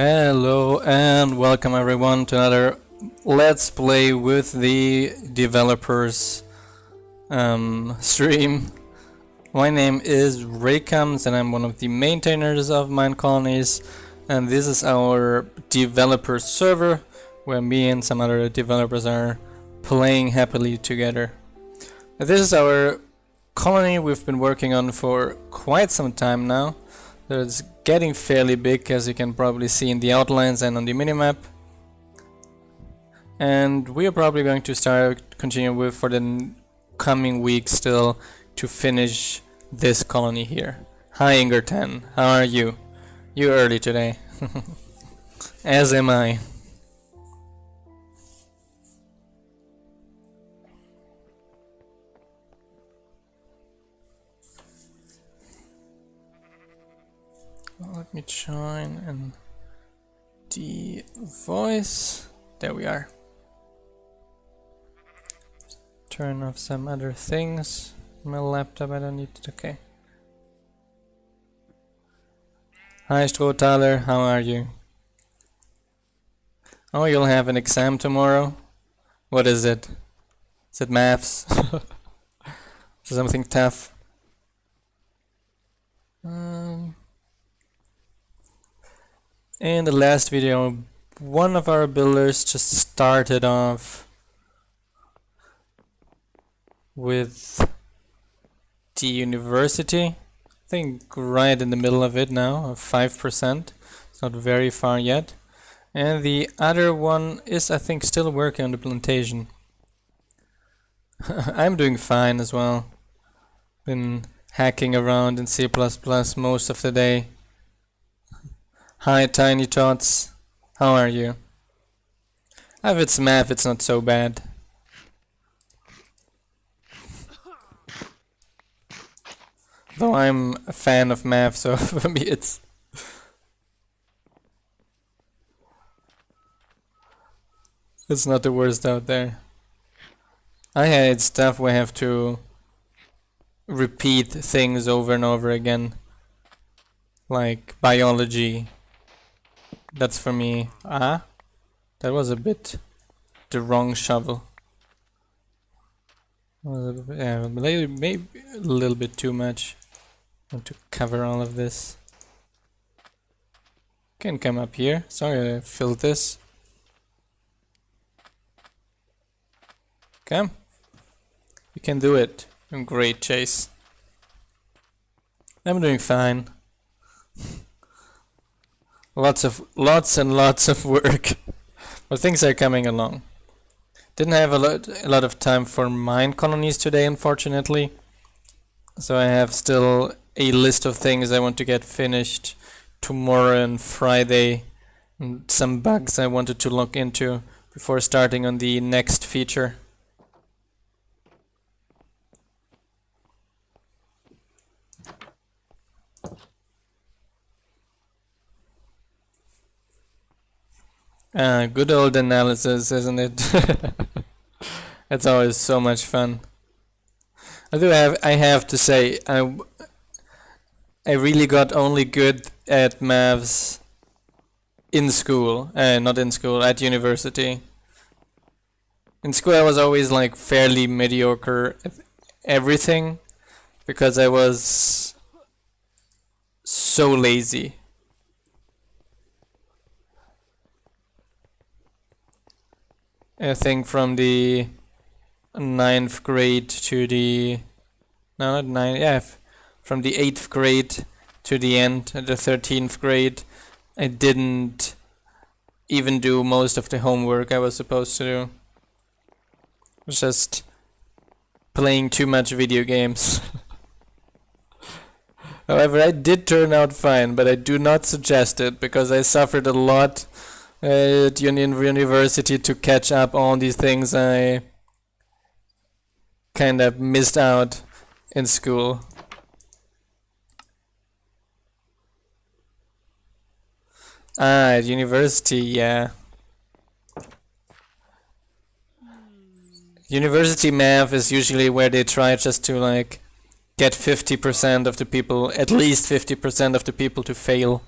Hello and welcome everyone to another Let's Play with the Developers stream. My name is Raycoms and I'm one of the maintainers of Minecolonies, and this is our developer server where me and some other developers are playing happily together. This is our colony we've been working on for quite some time now. It's getting fairly big, as you can probably see in the outlines and on the minimap. And we are probably going to continue with for the coming week still to finish this colony here. Hi Ingertan, how are you? You're early today. As am I. Let me join and the voice. There we are. Turn off some other things. My laptop, I don't need it. Okay. Hi Strohthaler, how are you? Oh, you'll have an exam tomorrow? What is it? Is it maths? Something tough? In the last video, one of our builders just started off with the university. I think right in the middle of it now, 5%. It's not very far yet. And the other one is, I think, still working on the plantation. I'm doing fine as well. Been hacking around in C++ most of the day. Hi Tiny Tots, how are you? If it's math, it's not so bad. Though I'm a fan of math, so for me it's not the worst out there. I hate stuff where I have to repeat things over and over again, like biology. That's for me. That was a bit the wrong shovel. Yeah, maybe a little bit too much. I want to cover all of this. Can come up here. Sorry, I filled this. Come. You can do it. Great, Chase. I'm doing fine. Lots and lots of work, but things are coming along. Didn't have a lot of time for Minecolonies today, unfortunately. So I have still a list of things I want to get finished tomorrow and Friday, and some bugs I wanted to look into before starting on the next feature. Good old analysis, isn't it? It's always so much fun. I have to say, I really got only good at maths in school, not in school, at university. In school I was always like fairly mediocre at everything because I was so lazy. I think from the 9th grade to the... No, not 9, yeah, from the 8th grade to the end, the 13th grade, I didn't even do most of the homework I was supposed to do. I was just playing too much video games. However, I did turn out fine, but I do not suggest it, because I suffered a lot at university to catch up on these things I kind of missed out in school. At university, yeah. University math is usually where they try just to like get 50% of the people, at least 50% of the people to fail.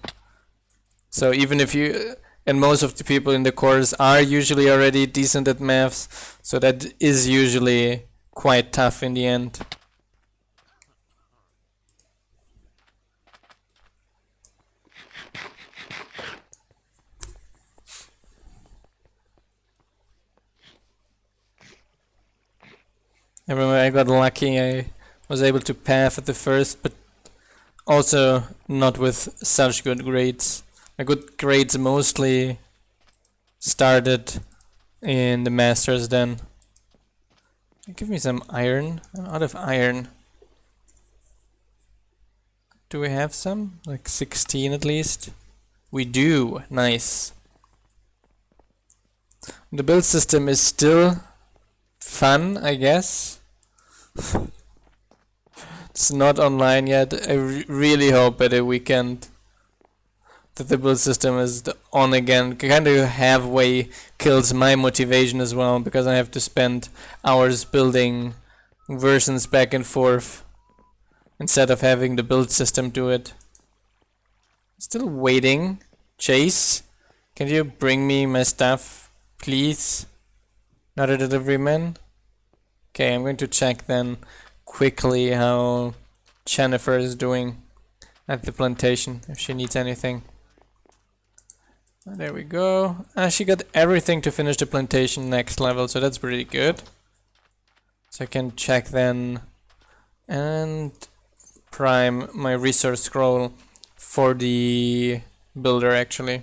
So even if you, and most of the people in the course are usually already decent at maths, so that is usually quite tough in the end. I remember I got lucky, I was able to path at the first, but also not with such good grades. My good grades mostly started in the masters then. Give me some iron. I'm out of iron. Do we have some? Like 16 at least? We do. Nice. The build system is still fun, I guess. It's not online yet. I really hope at a weekend that the build system is on again. Kind of halfway kills my motivation as well, because I have to spend hours building versions back and forth instead of having the build system do it. Still waiting. Chase, can you bring me my stuff, please? Not a delivery man? Okay, I'm going to check then quickly how Jennifer is doing at the plantation, if she needs anything. There we go. She got everything to finish the plantation next level, so that's pretty good. So I can check then and prime my resource scroll for the builder actually.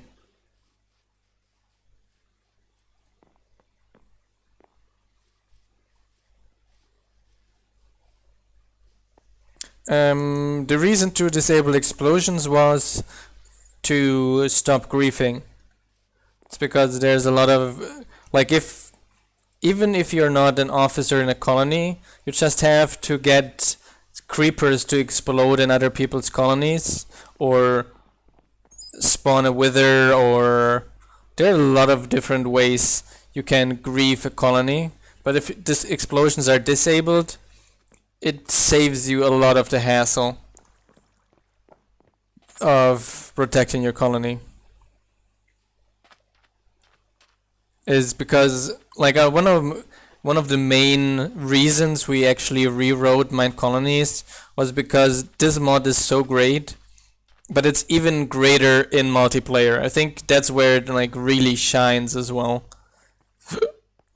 The reason to disable explosions was to stop griefing. It's because there's a lot of, like, even if you're not an officer in a colony, you just have to get creepers to explode in other people's colonies, or spawn a wither, or there are a lot of different ways you can grief a colony. But if these explosions are disabled, it saves you a lot of the hassle of protecting your colony. Is because, like, one of the main reasons we actually rewrote Minecolonies was because this mod is so great, but it's even greater in multiplayer. I think that's where it like really shines as well.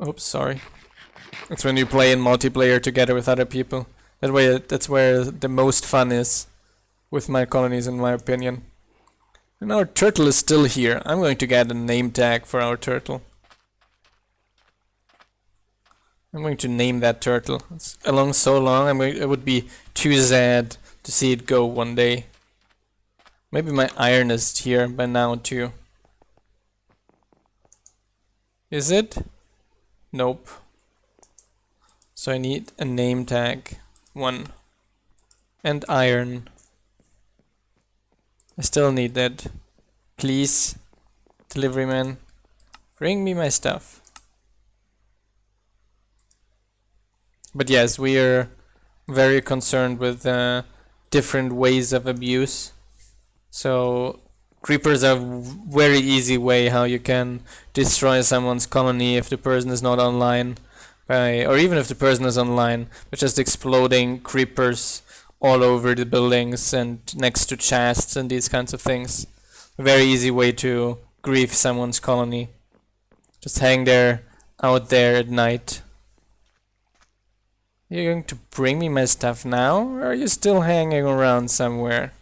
Oops, sorry. It's when you play in multiplayer together with other people. That's where the most fun is with Minecolonies, in my opinion. And our turtle is still here. I'm going to get a name tag for our turtle. I'm going to name that turtle. It's along so long, I would be too sad to see it go one day. Maybe my iron is here by now too. Is it? Nope. So I need a name tag. 1. And iron. I still need that. Please, delivery man, bring me my stuff. But yes, we are very concerned with different ways of abuse. So creepers are a very easy way how you can destroy someone's colony if the person is not online. Or even if the person is online, but just exploding creepers all over the buildings and next to chests and these kinds of things. A very easy way to grief someone's colony. Just hang there, out there at night. You're going to bring me my stuff now, or are you still hanging around somewhere?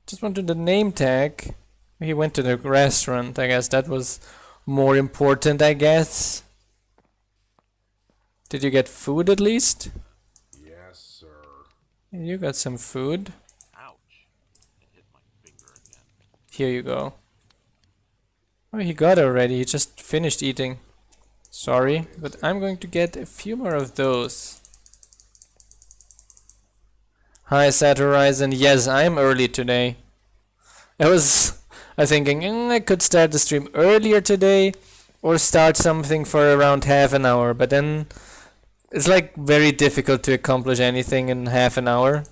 Just wanted the name tag. He went to the restaurant, I guess that was more important, I guess. Did you get food at least? Yes, sir. You got some food. Ouch. It hit my finger again. Here you go. Oh, he got it already. He just finished eating. Sorry, but I'm going to get a few more of those. Hi, Horizon. Yes, I'm early today. I was thinking I could start the stream earlier today or start something for around half an hour, but then it's like very difficult to accomplish anything in half an hour.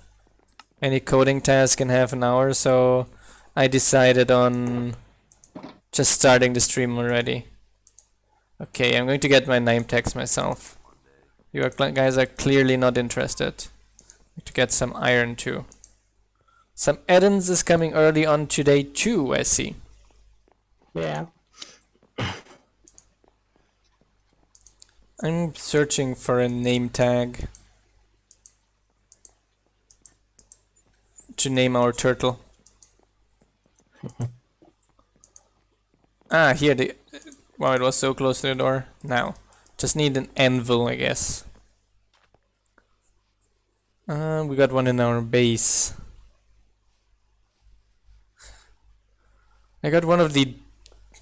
Any coding task in half an hour, so I decided on Just starting the stream already. Okay, I'm going to get my name tags myself. You guys are clearly not interested. Need to get some iron too. Some add-ins is coming early on today too, I see. Yeah. I'm searching for a name tag to name our turtle. Ah, here the... Wow, it was so close to the door. Now, just need an anvil, I guess. We got one in our base. I got one of the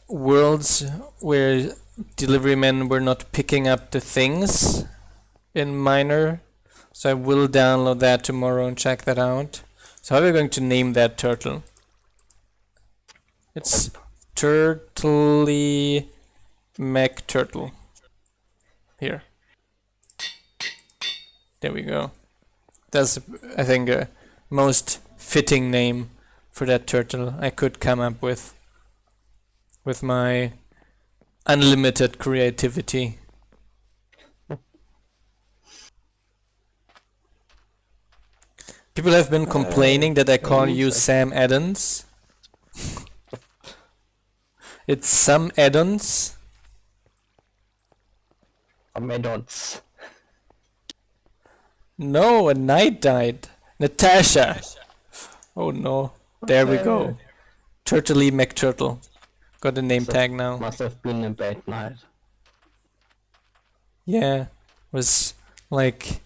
worlds where delivery men were not picking up the things in Miner. So I will download that tomorrow and check that out. So how are we going to name that turtle? It's Turtley Mech Turtle. Here. There we go. That's, I think, a most fitting name for that turtle I could come up with my unlimited creativity. People have been complaining that I call you Sam Addons. It's some add-ons. Add-ons. No, a knight died. Natasha. Oh no. There we go. Turtley McTurtle. Got a name tag now. Must have been a bad night. Yeah. Was like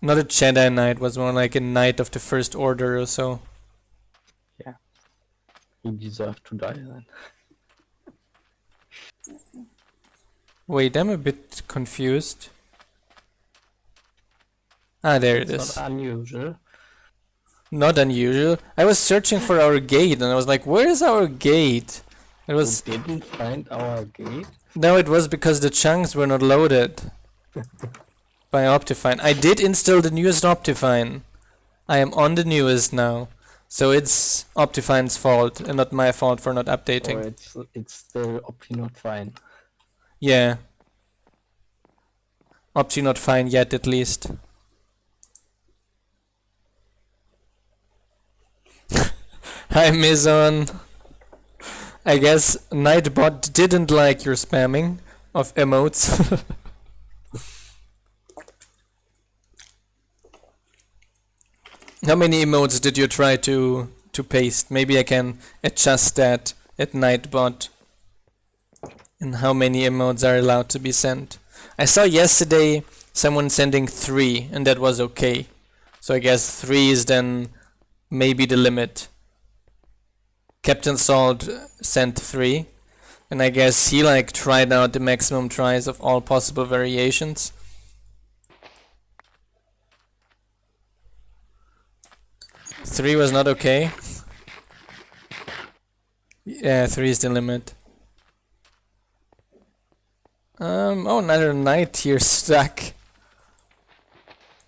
not a Jedi Knight, was more like a Knight of the First Order or so. Yeah. He deserved to die then. Wait, I'm a bit confused. Ah, there it is. Not unusual. Not unusual. I was searching for our gate and I was like, where is our gate? It was... We didn't find our gate? No, it was because the chunks were not loaded by Optifine. I did install the newest Optifine. I am on the newest now. So it's Optifine's fault and not my fault for not updating. Or it's still Opti not fine. Yeah. Opti not fine yet at least. Hi Mizon. I guess Nightbot didn't like your spamming of emotes. How many emotes did you try to paste? Maybe I can adjust that at Nightbot. And how many emotes are allowed to be sent. I saw yesterday someone sending 3 and that was okay. So I guess 3 is then maybe the limit. Captain Salt sent 3 and I guess he like tried out the maximum tries of all possible variations. Three was not okay. Yeah, 3 is the limit. Oh, another knight here stuck.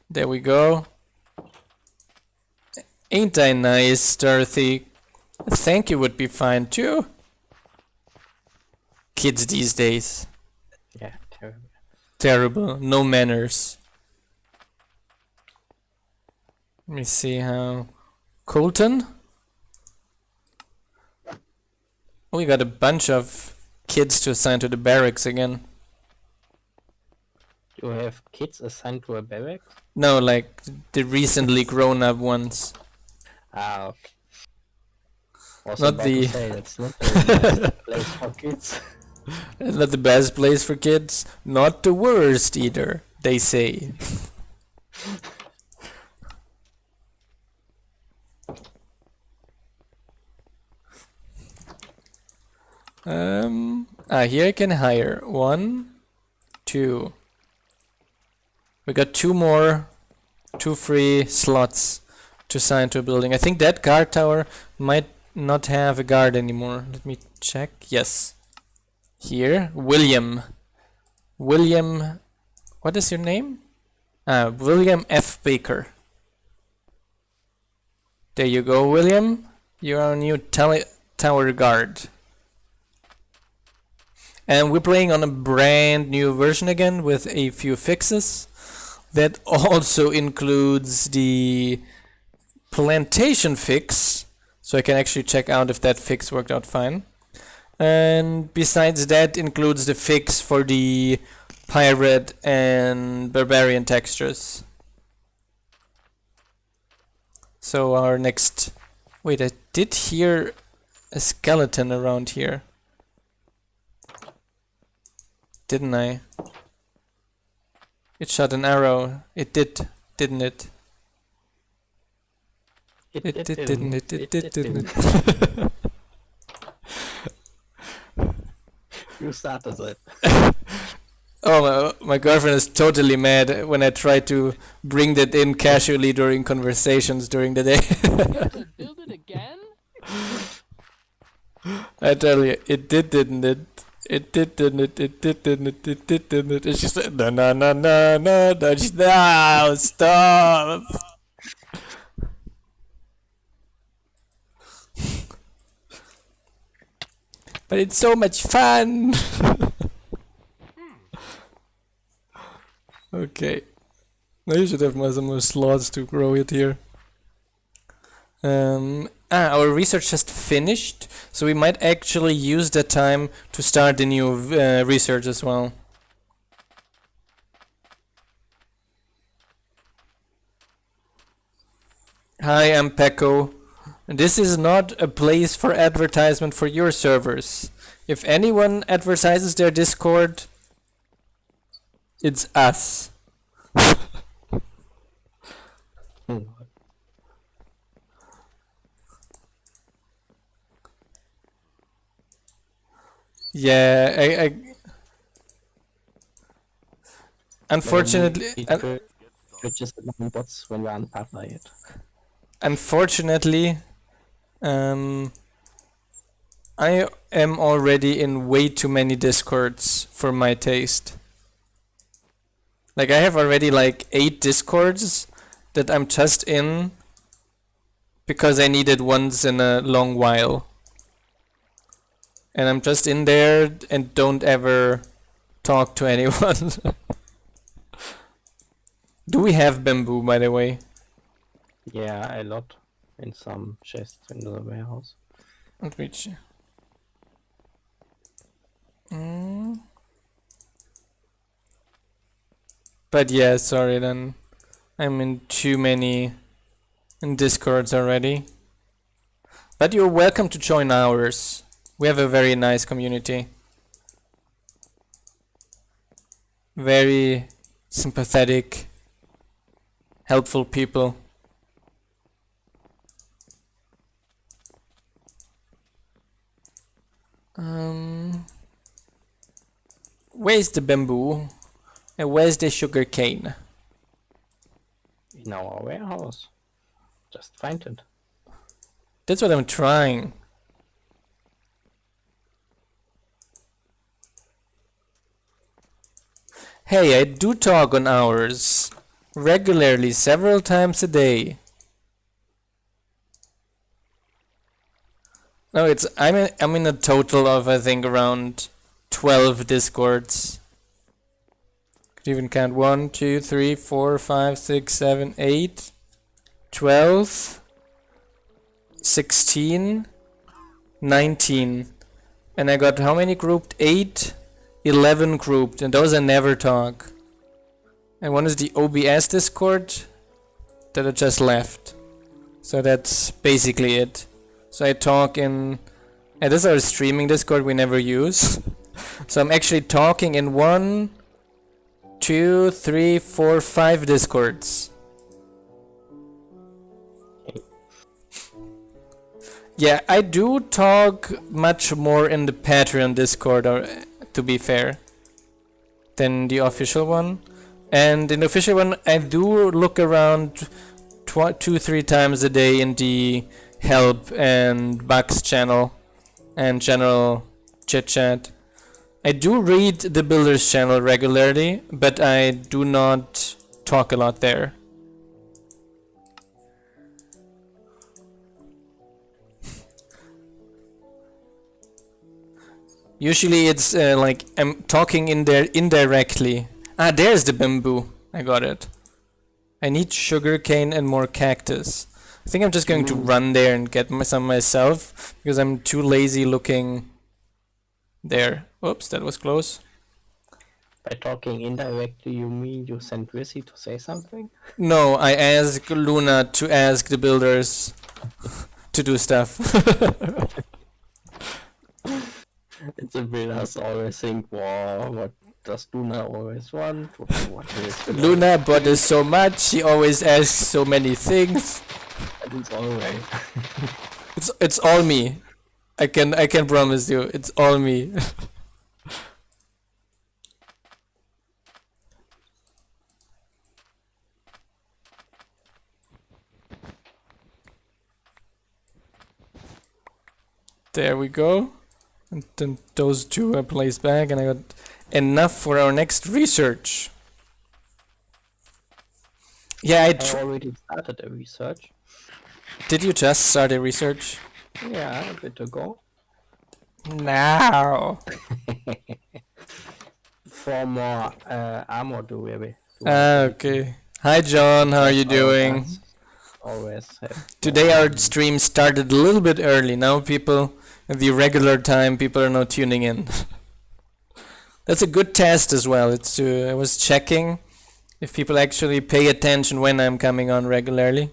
There we go. Ain't I nice, Dorothy? Thank you would be fine too. Kids these days. Yeah, terrible. Terrible. No manners. Let me see how... Colton? Oh, we got a bunch of kids to assign to the barracks again. You have kids assigned to a barracks? No, like the recently grown up ones. Ah, okay. Was Not about the- to say, that's not the best place for kids. Not the best place for kids, not the worst either, they say. Here I can hire 1, 2. We got 2 more, 2 free slots to assign to a building. I think that guard tower might not have a guard anymore. Let me check. Yes. Here, William. William, what is your name? William F. Baker. There you go, William. You're our new tower guard. And we're playing on a brand new version again with a few fixes. That also includes the plantation fix, so I can actually check out if that fix worked out fine. And besides that includes the fix for the pirate and barbarian textures. So our next... Wait, I did hear a skeleton around here. Didn't I? It shot an arrow. It did, didn't it? It did, didn't it? It did, didn't it? You started it. Oh, my girlfriend is totally mad when I try to bring that in casually during conversations during the day. To build it again? I tell you, it did, didn't it? It did, didn't it? It did, didn't it? It did, didn't it? And she said, no, no, no, no, no, no, no, stop. But it's so much fun. Okay. Now you should have some more slots to grow it here. Our research just finished, so we might actually use that time to start the new research as well. Hi, I'm Pecco. This is not a place for advertisement for your servers. If anyone advertises their Discord, it's us. Yeah, I unfortunately, Just the bots when you're on Pathlight. unfortunately, I am already in way too many Discords for my taste. Like I have already like 8 Discords that I'm just in because I need it once in a long while. And I'm just in there and don't ever talk to anyone. Do we have bamboo, by the way? Yeah, a lot in some chests in the warehouse. Let me check. But yeah, sorry then. I'm in too many Discords already. But you're welcome to join ours. We have a very nice community. Very sympathetic, helpful people. Where's the bamboo? And where's the sugar cane? In our warehouse. Just find it. That's what I'm trying. Hey, I do talk on hours. Regularly, several times a day. No, I'm in a total of I think around 12 Discords. Could even count 1, 2, 3, 4, 5, 6, 7, 8, 12, 16, 19. And I got how many grouped? 8, 11 grouped, and those I never talk. And one is the OBS Discord that I just left. So that's basically it. So I talk in... And this is our streaming Discord we never use. So I'm actually talking in 1, 2, 3, 4, 5 Discords. Yeah, I do talk much more in the Patreon Discord, or, to be fair, than the official one. And in the official one, I do look around 2-3 times a day in the help and bugs channel and general chit chat. I do read the builders channel regularly, but I do not talk a lot there. Usually it's like I'm talking in there indirectly. Ah, there's the bamboo. I got it. I need sugarcane and more cactus. I think I'm just going to run there and get some myself because I'm too lazy looking there. Oops, that was close. By talking indirectly, you mean you sent Rissy to say something? No, I asked Luna to ask the builders to do stuff. It's the builders always think, wow, what does Luna always want? What is Luna bothers so much, she always asks so many things. It's alright. It's all me. I can promise you, it's all me. There we go. And then those two are placed back, and I got enough for our next research. Yeah, I already started a research. did you just start a research? Yeah, a bit ago. Now. For more armor duty. Okay. Hi John, how are you doing? Always have. Today our stream started a little bit early. Now people, at the regular time, people are now tuning in. That's a good test as well. It's I was checking if people actually pay attention when I'm coming on regularly.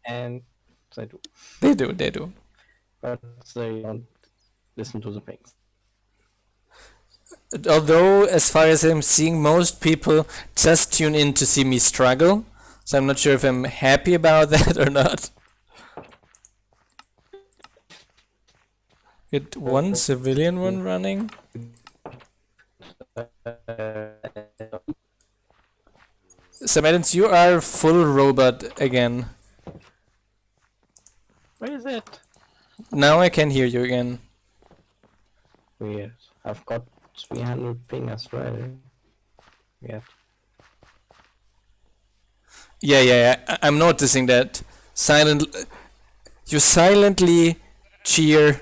And they do. They do. But they don't listen to the things. Although, as far as I'm seeing, most people just tune in to see me struggle. So I'm not sure if I'm happy about that or not. Get one civilian one running. Samaritans, you are full robot again. Where is it? Now I can hear you again. Weird. I've got 300 ping as well. Weird. Yeah. I'm noticing that. You silently cheer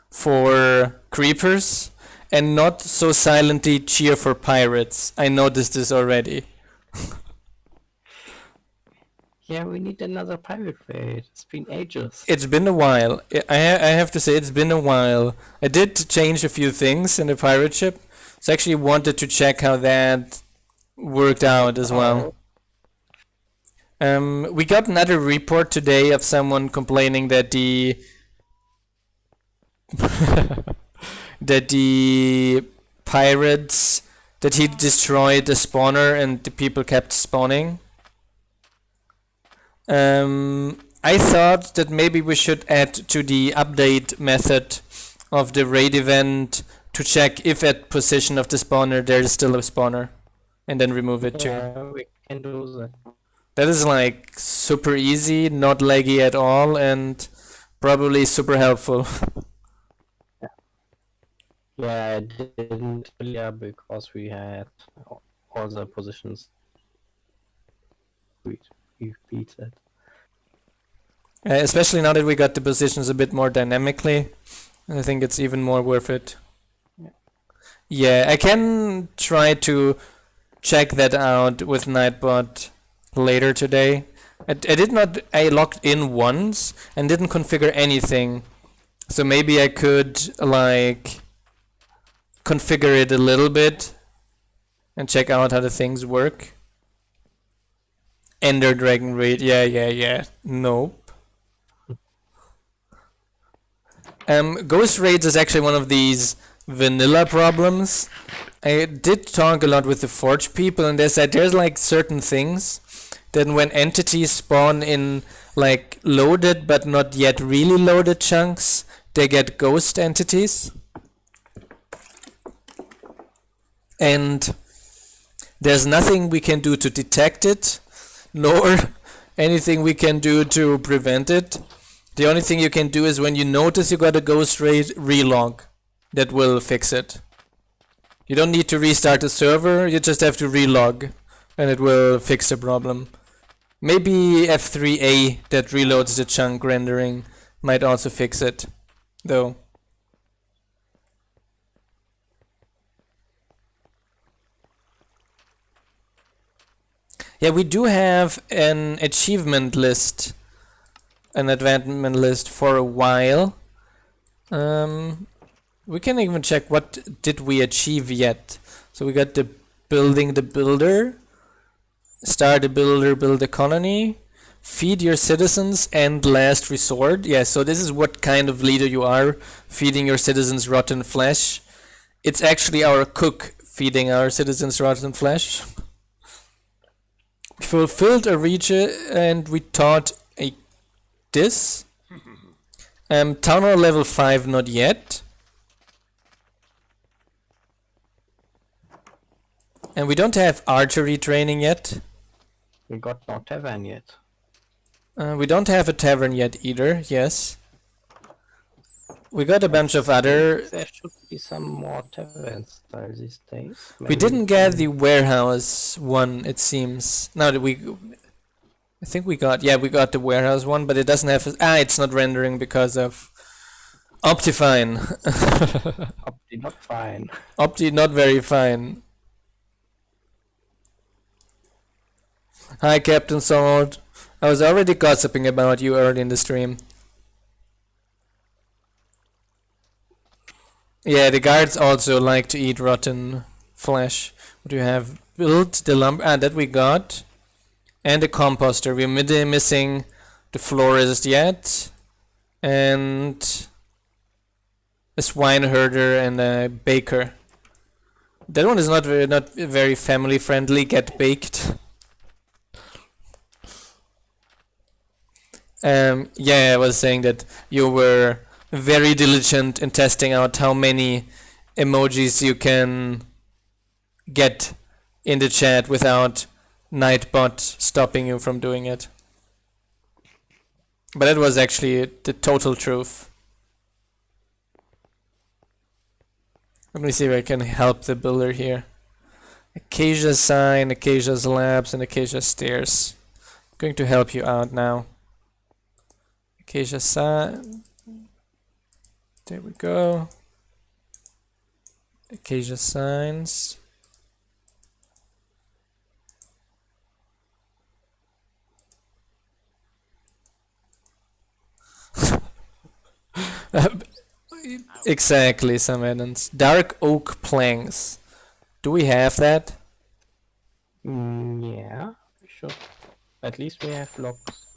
for creepers and not so silently cheer for pirates. I noticed this already. Yeah, we need another pirate raid. It's been ages. It's been a while. I have to say it's been a while. I did change a few things in the pirate ship, so I actually wanted to check how that worked out as well. We got another report today of someone complaining that the pirates, that he destroyed the spawner and the people kept spawning. I thought that maybe we should add to the update method of the raid event to check if at position of the spawner there is still a spawner, and then remove it too. Yeah, we can do that. That is like super easy, not laggy at all, and probably super helpful. Yeah, I didn't earlier because we had all the positions. We beat it. Especially now that we got the positions a bit more dynamically, I think it's even more worth it. Yeah, I can try to check that out with Nightbot later today. I logged in once and didn't configure anything. So maybe I could like configure it a little bit and check out how the things work. Ender Dragon Raid, yeah. Nope. Ghost Raids is actually one of these vanilla problems. I did talk a lot with the Forge people, and they said there's like certain things that when entities spawn in like loaded but not yet really loaded chunks, they get ghost entities. And there's nothing we can do to detect it, nor anything we can do to prevent it. The only thing you can do is when you notice you got a ghost raid, relog. That will fix it. You don't need to restart the server, you just have to relog, and it will fix the problem. Maybe F3A that reloads the chunk rendering might also fix it, though. Yeah, we do have an achievement list, an advancement list for a while. We can even check what did we achieve yet. So we got the building the builder, start a builder, build a colony, feed your citizens, and last resort. Yeah, so this is what kind of leader you are, feeding your citizens rotten flesh. It's actually our cook feeding our citizens rotten flesh. We fulfilled a region and we taught this. Town hall level 5 not yet. And we don't have archery training yet. We got no tavern yet. We don't have a tavern yet either, yes. We got a bunch of other... There should be some more taverns there these days. We Maybe didn't get can- the warehouse one, it seems. No, I think we got... Yeah, we got the warehouse one, but it doesn't have... it's not rendering because of... Optifine. Opti not fine. Opti not very fine. Hi, Captain Sword. I was already gossiping about you early in the stream. Yeah, the guards also like to eat rotten flesh. What do you have? Built the lumber... that we got. And the composter. We're missing the florist yet. And... a swine herder and a baker. That one is not very family friendly. Get baked. Yeah, I was saying that you were very diligent in testing out how many emojis you can get in the chat without Nightbot stopping you from doing it. But that was actually the total truth. Let me see if I can help the builder here. Acacia sign, Acacia's labs, and Acacia stairs. I'm going to help you out now. Acacia sign. There we go. Acacia signs. Exactly, some add-ons. Dark oak planks. Do we have that? Yeah, we should. At least we have logs.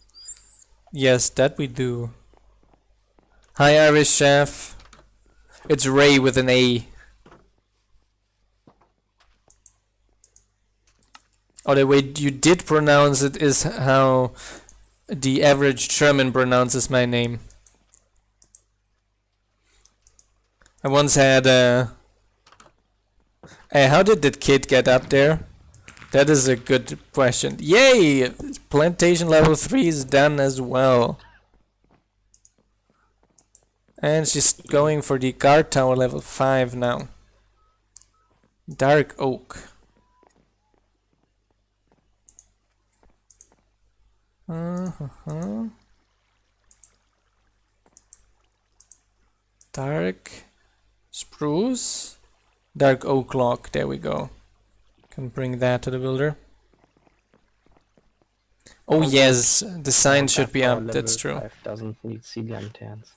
Yes, that we do. Hi, Irish chef. It's Ray with an A. Oh, the way you did pronounce it is how the average German pronounces my name. I once had how did that kid get up there? That is a good question. Yay! Plantation level 3 is done as well. And she's going for the guard tower level 5 now. Dark oak. Dark spruce. Dark oak log. There we go. Can bring that to the builder. Oh yes, the sign should be up. That's true. 5 doesn't need sea lanterns.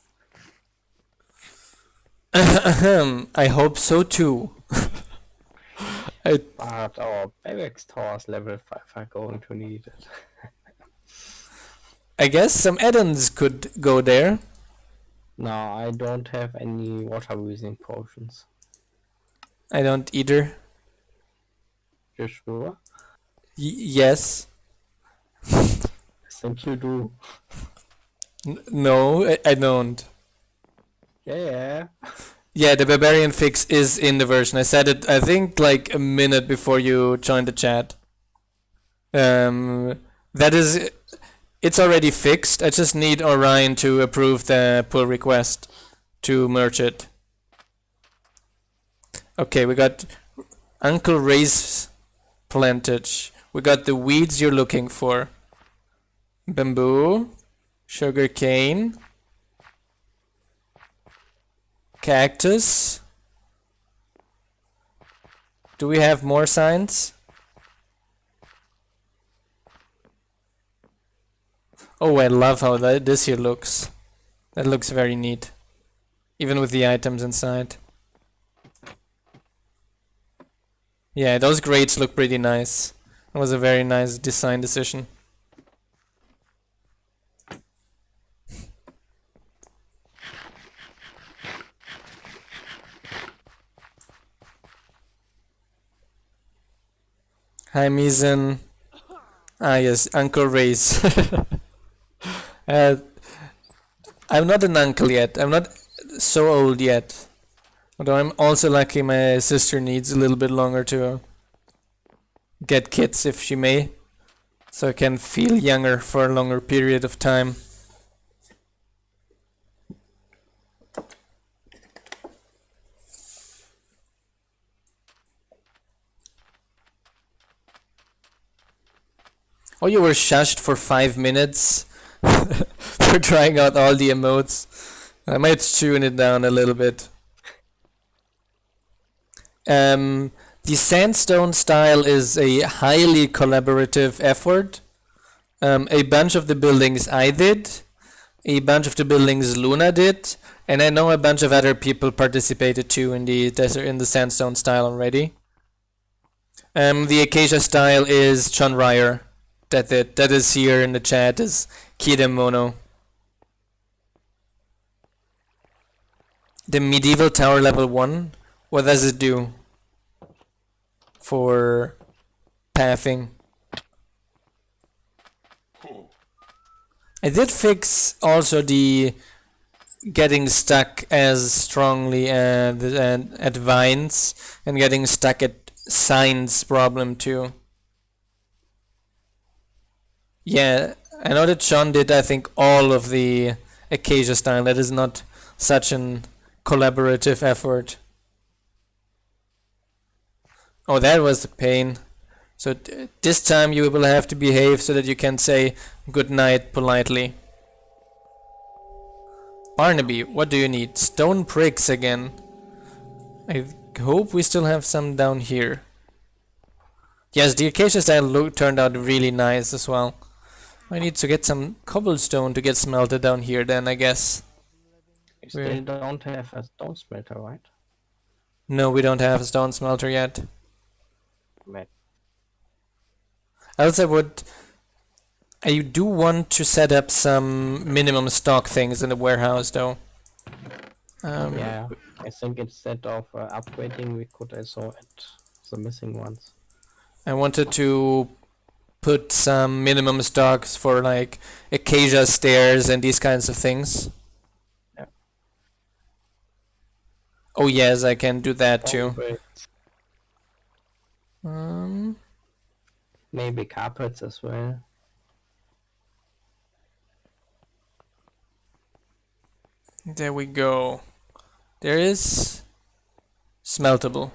I hope so too. But our barracks towers level 5 are going to need it. I guess some add-ons could go there. No, I don't have any water breathing potions. I don't either. You sure? Yes. I think you do. No, I don't. Yeah. Yeah, the barbarian fix is in the version. I said it, I think, like a minute before you joined the chat. That is, it's already fixed. I just need Orion to approve the pull request to merge it. Okay, we got Uncle Ray's plantage. We got the weeds you're looking for. Bamboo, sugar cane, cactus. Do we have more signs? Oh, I love how this here looks. That looks very neat. Even with the items inside. Yeah, those grates look pretty nice. It was a very nice design decision. Hi, Misen. Ah, yes, Uncle Ray's. uh, I'm not an uncle yet. I'm not so old yet. Although I'm also lucky my sister needs a little bit longer to get kids if she may. So I can feel younger for a longer period of time. Oh, you were shushed for 5 minutes for trying out all the emotes. I might tune it down a little bit. The sandstone style is a highly collaborative effort. A bunch of the buildings I did, a bunch of the buildings Luna did, and I know a bunch of other people participated too in the desert in the sandstone style already. The acacia style is John Ryer. That is here in the chat is Kidemono. The medieval tower level 1, what does it do for pathing? I did fix also the getting stuck as strongly at vines and getting stuck at signs problem too. Yeah, I know that Sean did, I think, all of the acacia style. That is not such an collaborative effort. Oh, that was a pain. So this time you will have to behave so that you can say good night politely. Barnaby, what do you need? Stone bricks again. I hope we still have some down here. Yes, the acacia style turned out really nice as well. I need to get some cobblestone to get smelted down here then, I guess. You still don't have a stone smelter, right? No, we don't have a stone smelter yet. Right. Else I do want to set up some minimum stock things in the warehouse though. Yeah, I think instead of upgrading, we could also add the missing ones. I wanted to put some minimum stocks for like acacia stairs and these kinds of things. Yeah. Oh yes, I can do that too. Maybe carpets as well. There we go. There is smeltable.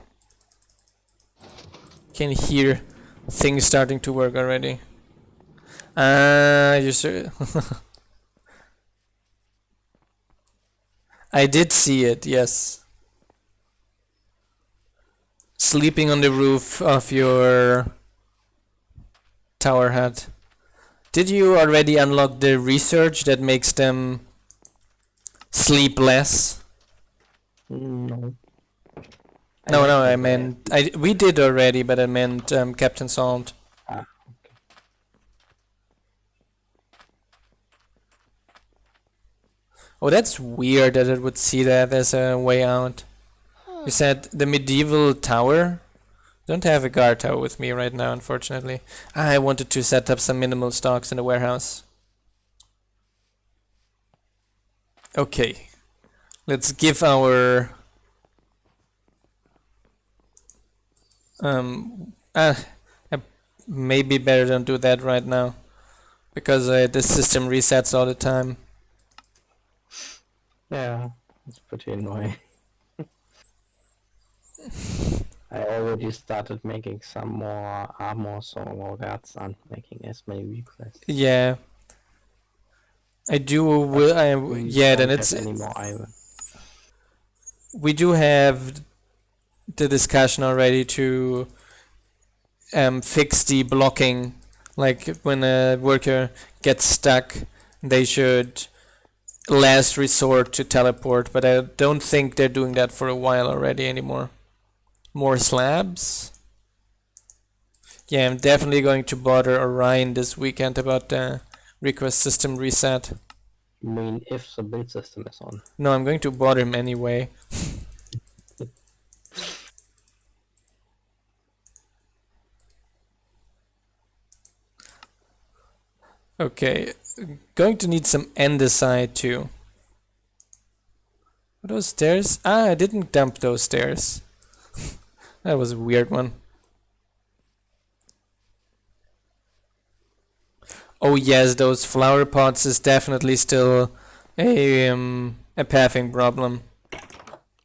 Can hear things starting to work already. You sure? I did see it, yes. Sleeping on the roof of your tower hut. Did you already unlock the research that makes them sleep less? No. No, I meant we did already, but I meant Captain Salt. Ah, okay. Oh, that's weird that it would see that as a way out. You said the medieval tower? Don't have a guard tower with me right now, unfortunately. I wanted to set up some minimal stocks in the warehouse. Okay. Let's give our maybe better don't do that right now because the system resets all the time. Yeah, it's pretty annoying. I already started making some more armor, so our guards aren't making as many requests. Yeah. I do. Yeah, then it's. Any more iron. We do have the discussion already to fix the blocking, like when a worker get stuck, they should last resort to teleport, but I don't think they're doing that for a while already anymore. More slabs? Yeah, I'm definitely going to bother Orion this weekend about the request system reset. I mean, if the build system is on. No, I'm going to bother him anyway. Okay, going to need some andesite too. Are those stairs? Ah, I didn't dump those stairs. That was a weird one. Oh yes, those flower pots is definitely still a pathing problem.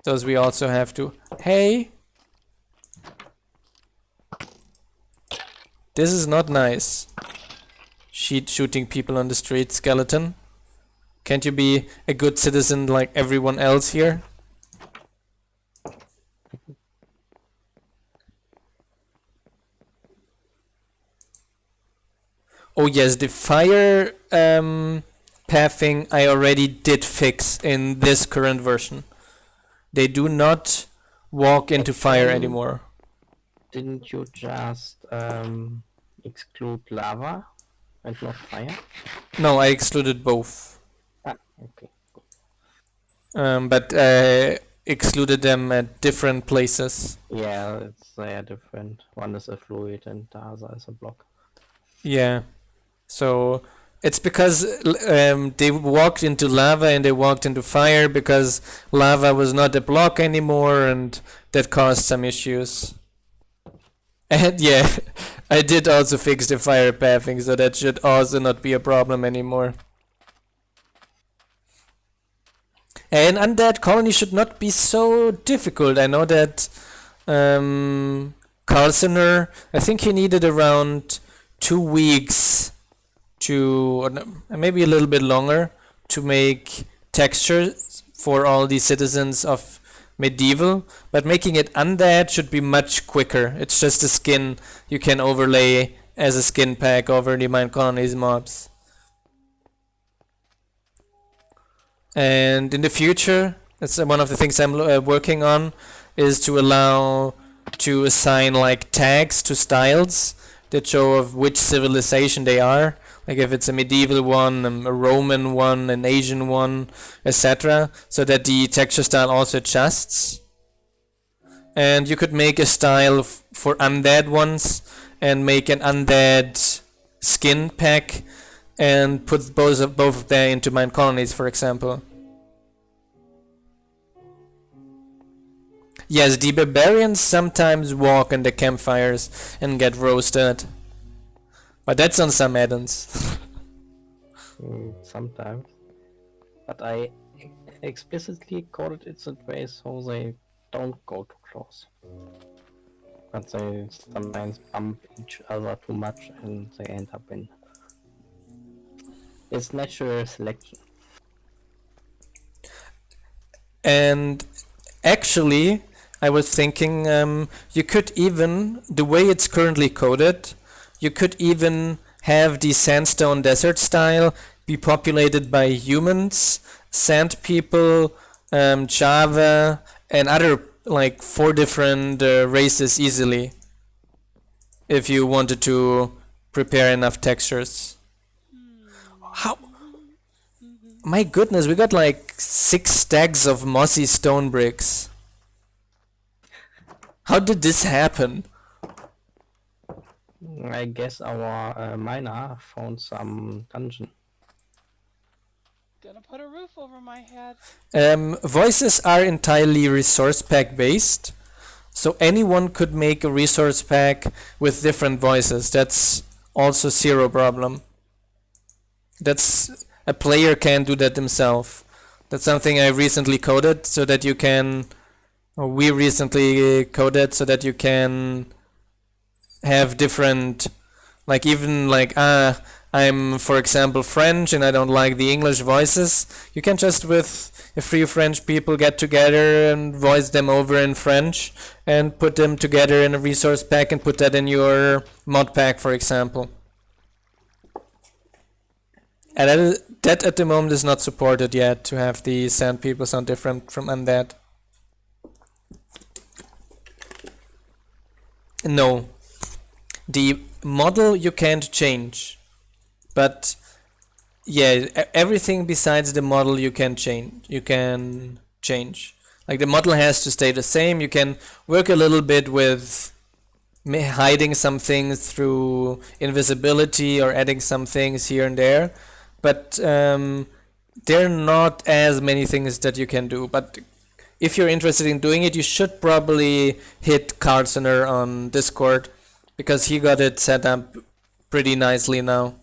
Those we also have to... Hey! This is not nice. Shooting people on the street, skeleton. Can't you be a good citizen like everyone else here? Oh yes, the fire pathing I already did fix in this current version. They do not walk into fire anymore. Didn't you just exclude lava and not fire? No, I excluded both. Ah, okay. But excluded them at different places. Yeah, they are different. One is a fluid and the other is a block. Yeah. So it's because they walked into lava and they walked into fire because lava was not a block anymore, and that caused some issues. And yeah, I did also fix the fire pathing, so that should also not be a problem anymore. And undead colony should not be so difficult. I know that Carlsener, I think he needed around 2 weeks to, or maybe a little bit longer, to make textures for all the citizens of medieval, but making it undead should be much quicker. It's just a skin you can overlay as a skin pack over the Minecolonies mobs. And in the future, that's one of the things I'm working on, is to allow to assign like tags to styles that show of which civilization they are. Like if it's a medieval one, a Roman one, an Asian one, etc. So that the texture style also adjusts. And you could make a style for undead ones and make an undead skin pack and put both of them into Minecolonies, for example. Yes, the barbarians sometimes walk in the campfires and get roasted. But that's on some add-ons. Sometimes. But I explicitly coded it that way so they don't go too close. But they sometimes bump each other too much and they end up in... It's natural selection. And actually, I was thinking you could even, the way it's currently coded, you could even have the sandstone desert style be populated by humans, sand people, Java, and other like 4 different races easily, if you wanted to prepare enough textures. How? My goodness, we got like 6 stacks of mossy stone bricks. How did this happen? I guess our miner found some dungeon. Gonna put a roof over my head. Voices are entirely resource pack based, so anyone could make a resource pack with different voices. That's also zero problem. That's a player can do that themselves. That's something I recently coded so that you can, or we recently coded so that you can have different, like even like I'm for example French and I don't like the English voices. You can just with a few French people get together and voice them over in French and put them together in a resource pack and put that in your mod pack, for example. And that at the moment is not supported yet, to have the sand people sound different from undead. No. The model you can't change. But yeah, everything besides the model you can change. Like the model has to stay the same. You can work a little bit with hiding some things through invisibility or adding some things here and there. But there are not as many things that you can do. But if you're interested in doing it, you should probably hit Carsoner on Discord, because he got it set up pretty nicely now.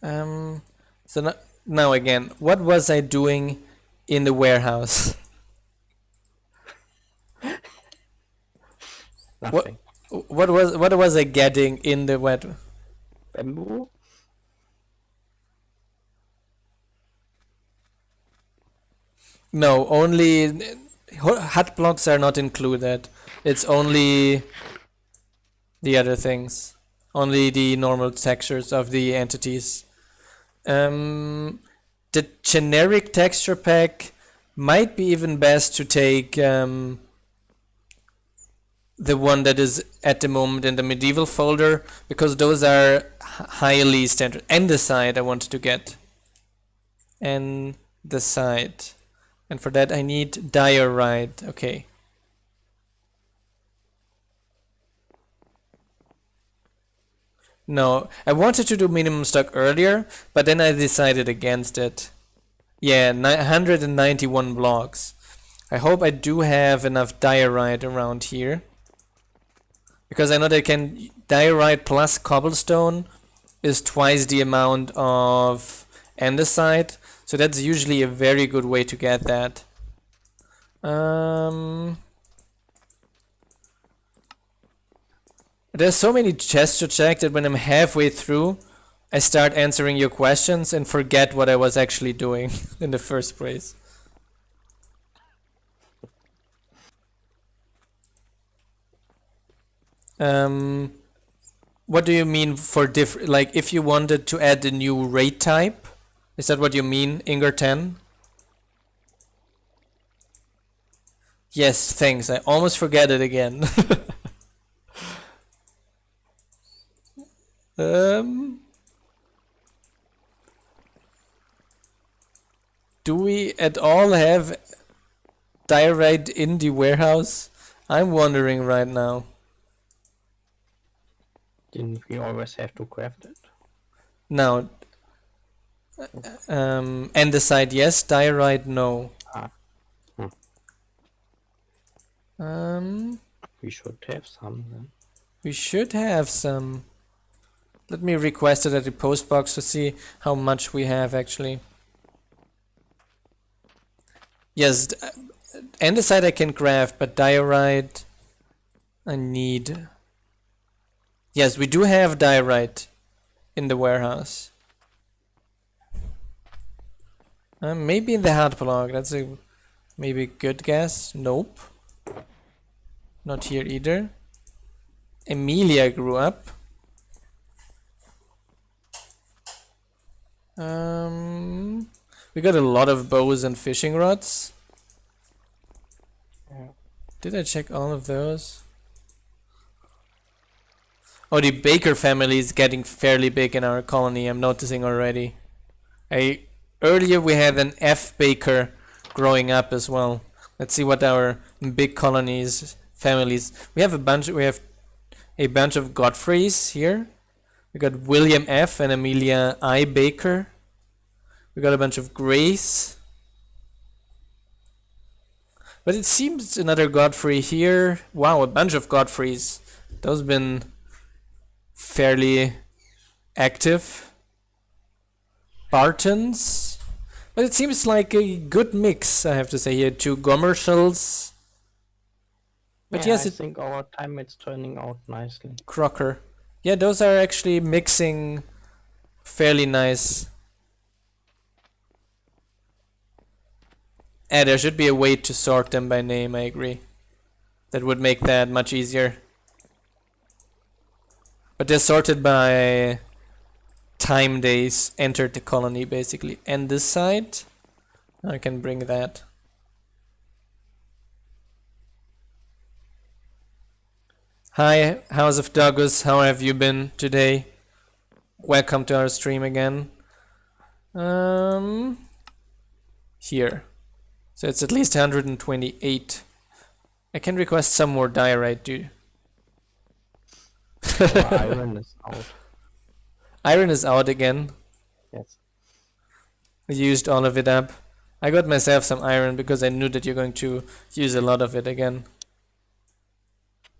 So now again, what was I doing in the warehouse? Nothing. What was I getting in the wet? Bamboo? No, only hut blocks are not included. It's only the other things, only the normal textures of the entities. The generic texture pack might be even best to take the one that is at the moment in the medieval folder, because those are highly standard. And the side I wanted to get. And the side. And for that I need diorite. Okay. No, I wanted to do minimum stock earlier, but then I decided against it. Yeah, 191 blocks. I hope I do have enough diorite around here. Because I know that diorite plus cobblestone is twice the amount of andesite. So that's usually a very good way to get that. There's so many chests to check that when I'm halfway through, I start answering your questions and forget what I was actually doing in the first place. What do you mean for like if you wanted to add a new raid type? Is that what you mean, Inger10? Yes, thanks. I almost forget it again. Do we at all have diorite in the warehouse? I'm wondering right now. Didn't we always have to craft it? Now, andesite yes, diorite no. We should have some then. We should have some. Let me request it at the post box to see how much we have actually. Yes, andesite I can craft, but diorite I need. Yes, we do have diorite in the warehouse. Maybe in the hard block. That's a maybe good guess. Nope. Not here either. Emilia grew up. We got a lot of bows and fishing rods. Yeah. Did I check all of those? Oh, the Baker family is getting fairly big in our colony, I'm noticing already. Earlier we had an F Baker growing up as well. Let's see what our big colonies families. We have a bunch of Godfreys here. We got William F and Amelia I Baker. We got a bunch of Grace. But it seems another Godfrey here. Wow, a bunch of Godfreys. Those been fairly active. Bartons. But it seems like a good mix, I have to say here. 2 Gomershals. But yeah, yes, I think over time it's turning out nicely. Crocker. Yeah, those are actually mixing fairly nice. There should be a way to sort them by name, I agree. That would make that much easier. But they're sorted by time days entered the colony, basically. And this side, I can bring that. Hi, House of Douglas, how have you been today? Welcome to our stream again. Here. So it's at least 128. I can request some more diorite, dude. Our iron is out. Iron is out again. Yes. I used all of it up. I got myself some iron because I knew that you're going to use a lot of it again.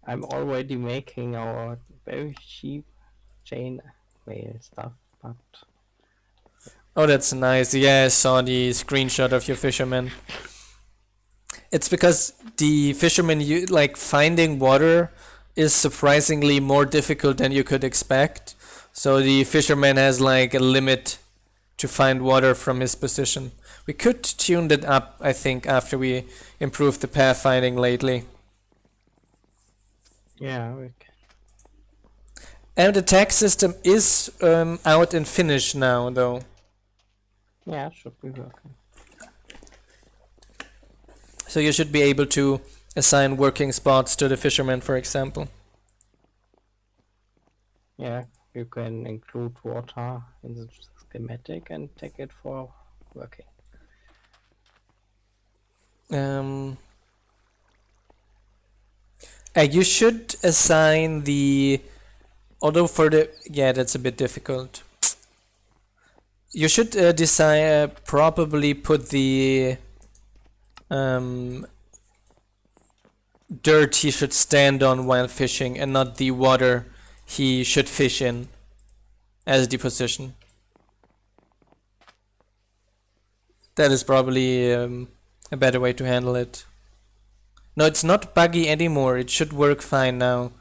I'm already making our very cheap chain mail stuff, but Oh, that's nice. Yeah, I saw the screenshot of your fisherman. It's because the fisherman, like finding water is surprisingly more difficult than you could expect. So the fisherman has like a limit to find water from his position. We could tune that up, I think, after we improved the pathfinding lately. yeah, we can. And the tax system is out in Finnish now, though. Yeah, should be working. So you should be able to assign working spots to the fishermen, for example. Yeah, you can include water in the schematic and take it for working. You should assign the... Although for the... Yeah, that's a bit difficult. You should decide... probably put the... dirt he should stand on while fishing and not the water he should fish in as the position. That is probably a better way to handle it. No, it's not buggy anymore. It should work fine now.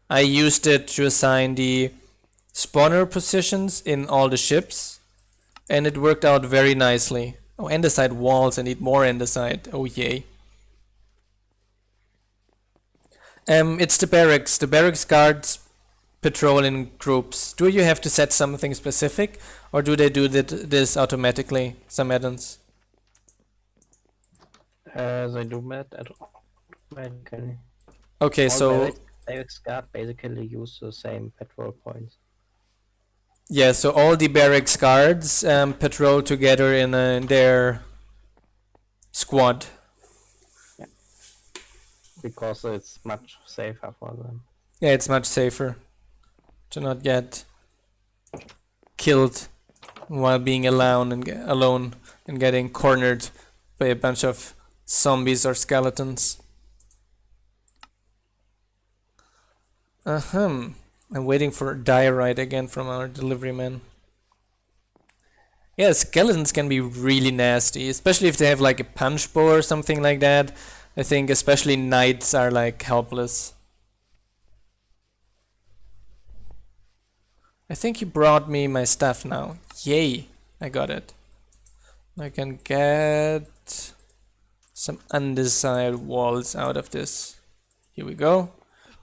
I used it to assign the spawner positions in all the ships, and it worked out very nicely. Oh, andesite walls. I need more andesite. Oh, yay. It's the barracks. The barracks guards patrol in groups. Do you have to set something specific, or do they do this automatically, some add-ons? They do that automatically. Okay, All so... barracks guard basically use the same patrol points. Yeah, so all the barracks guards patrol together in their squad. Because it's much safer for them. Yeah, it's much safer to not get killed while being alone and getting cornered by a bunch of zombies or skeletons. I'm waiting for diorite again from our delivery man. Yeah, skeletons can be really nasty, especially if they have like a punch bow or something like that. I think especially knights are like helpless. I think you brought me my stuff now. Yay, I got it. I can get some undesired walls out of this. Here we go.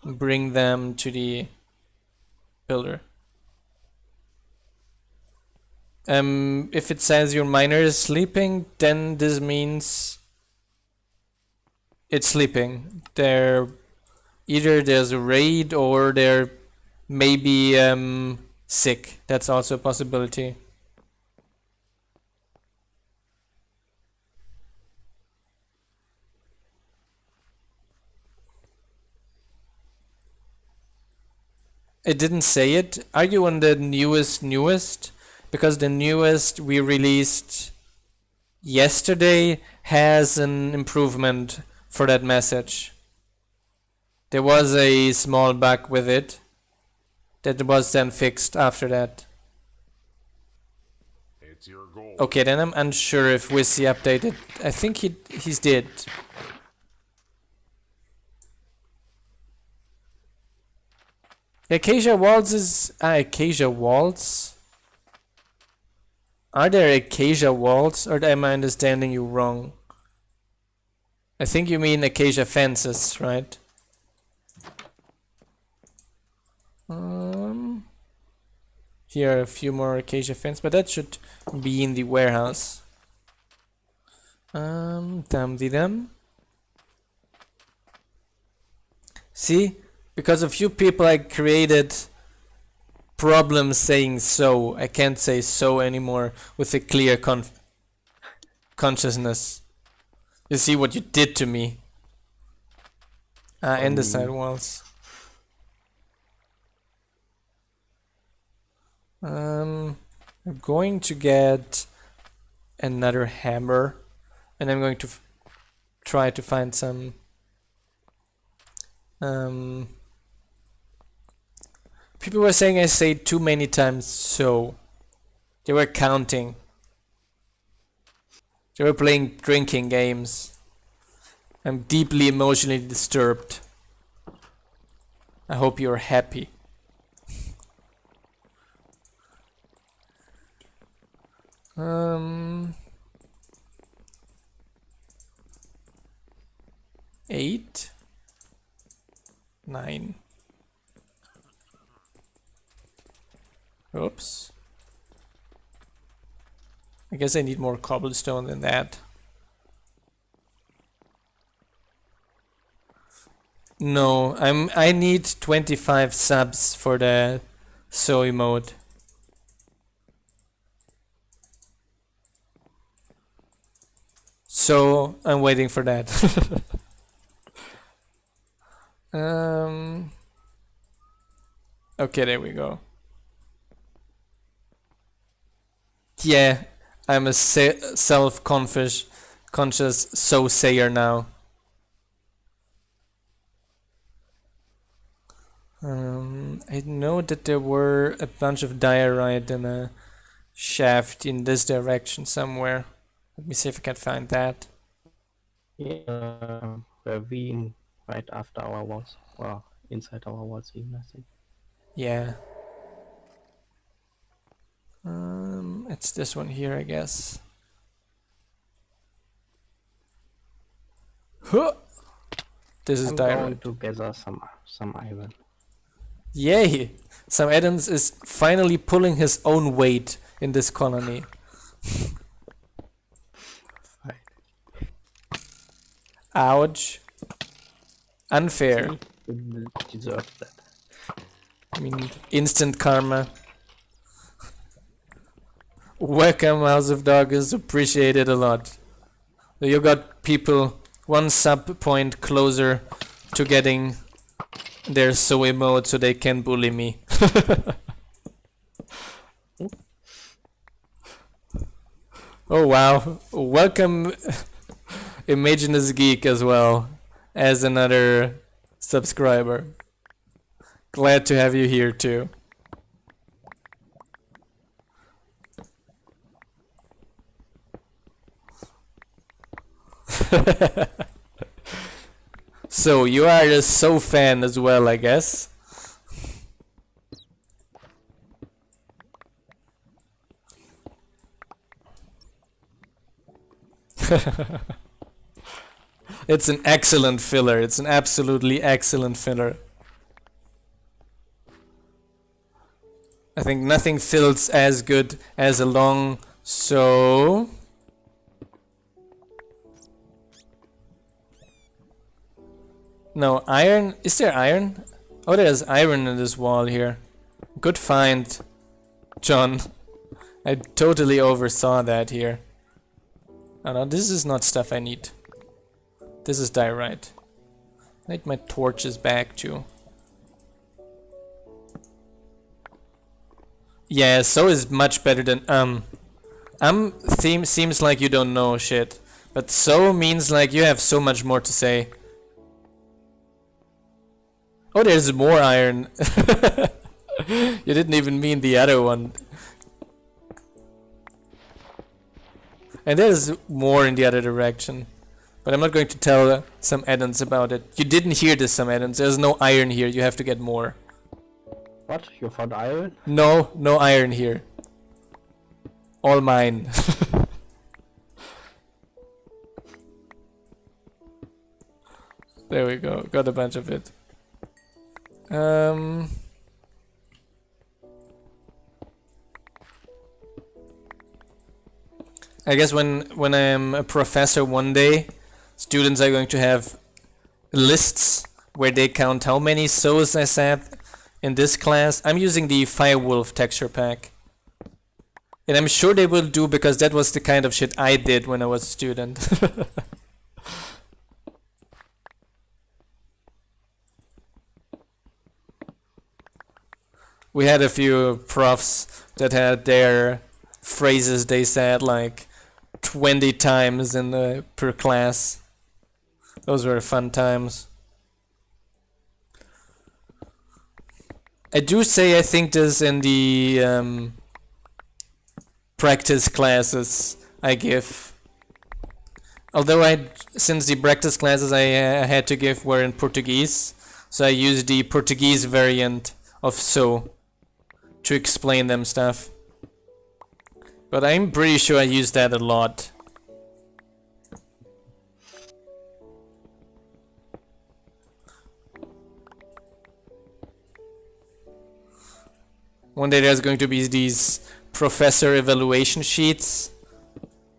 Bring them to the builder. If it says your miner is sleeping, then this means it's sleeping. Either there's a raid or they're maybe sick. That's also a possibility. It didn't say it. Are you on the newest? Because the newest we released yesterday has an improvement for that message. There was a small bug with it that was then fixed after that. It's your goal. Okay, then I'm unsure if Wizzy updated. I think he's did. Acacia Waltz is... Acacia Waltz? Are there Acacia Waltz, or am I understanding you wrong? I think you mean Acacia Fences, right? Here are a few more acacia fence, but that should be in the warehouse. Dum-de-dum. See? Because of few people I created problems saying so. I can't say so anymore with a clear consciousness. You see what you did to me. And the side walls. I'm going to get another hammer, and I'm going to try to find some people were saying I say too many times so. They were counting. They were playing drinking games. I'm deeply emotionally disturbed. I hope you're happy. Eight, 9. Oops. I guess I need more cobblestone than that. No, I need 25 subs for the soy mode. So I'm waiting for that. Okay, there we go. Yeah, I'm a self-conscious so-sayer now. I know that there were a bunch of diorite in a shaft in this direction somewhere. Let me see if I can find that. Yeah, ravine right after our walls. Well, inside our walls even, I think. Yeah. It's this one here, I guess. Huh! This is I'm going diorite. to gather some iron. Yay! Sam Adams is finally pulling his own weight in this colony. Ouch. Unfair. You deserve that. I mean, instant karma. Welcome, House of Darkness. Appreciated a lot. So you got people one sub point closer to getting their soy mode so they can bully me. Oh wow. Welcome Imaginous Geek as well as another subscriber. Glad to have you here too. So you are a So fan as well, I guess. It's an excellent filler. It's an absolutely excellent filler. I think nothing feels as good as a long so. No, iron? Is there iron? Oh, there's iron in this wall here. Good find, John. I totally oversaw that here. Oh no, this is not stuff I need. This is diorite. I need my torches back too. Yeah, so is much better than theme seems like you don't know shit. But so means like you have so much more to say. Oh, there's more iron. You didn't even mean the other one. And there's more in the other direction. But I'm not going to tell some add-ons about it. You didn't hear this, some add-ons. There's no iron here. You have to get more. What? You found iron? No, no iron here. All mine. There we go. Got a bunch of it. I guess when I'm a professor one day, students are going to have lists where they count how many sows I said in this class. I'm using the Firewolf texture pack. And I'm sure they will do, because that was the kind of shit I did when I was a student. We had a few profs that had their phrases they said like 20 times in the per class. Those were fun times. I do say I think this in the practice classes I give. Although since the practice classes I had to give were in Portuguese, so I used the Portuguese variant of so to explain them stuff. But I'm pretty sure I use that a lot. One day there's going to be these professor evaluation sheets,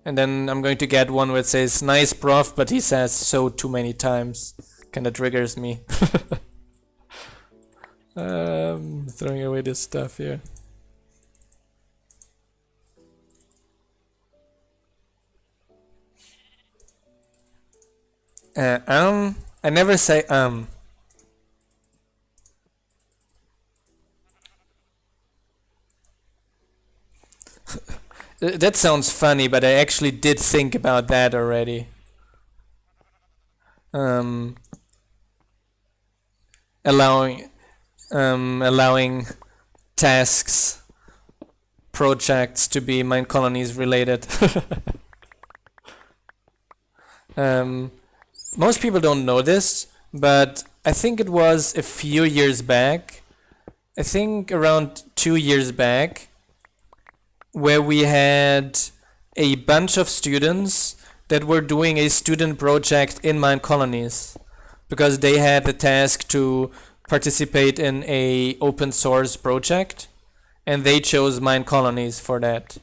and then I'm going to get one where it says nice prof, but he says so too many times. Kinda triggers me. Throwing away this stuff here. I never say That sounds funny, but I actually did think about that already. Allowing tasks, projects to be Minecolonies related. Most people don't know this, but I think it was a few years back, I think around 2 years back, where we had a bunch of students that were doing a student project in Minecolonies, because they had the task to participate in a open source project, and they chose Minecolonies for that.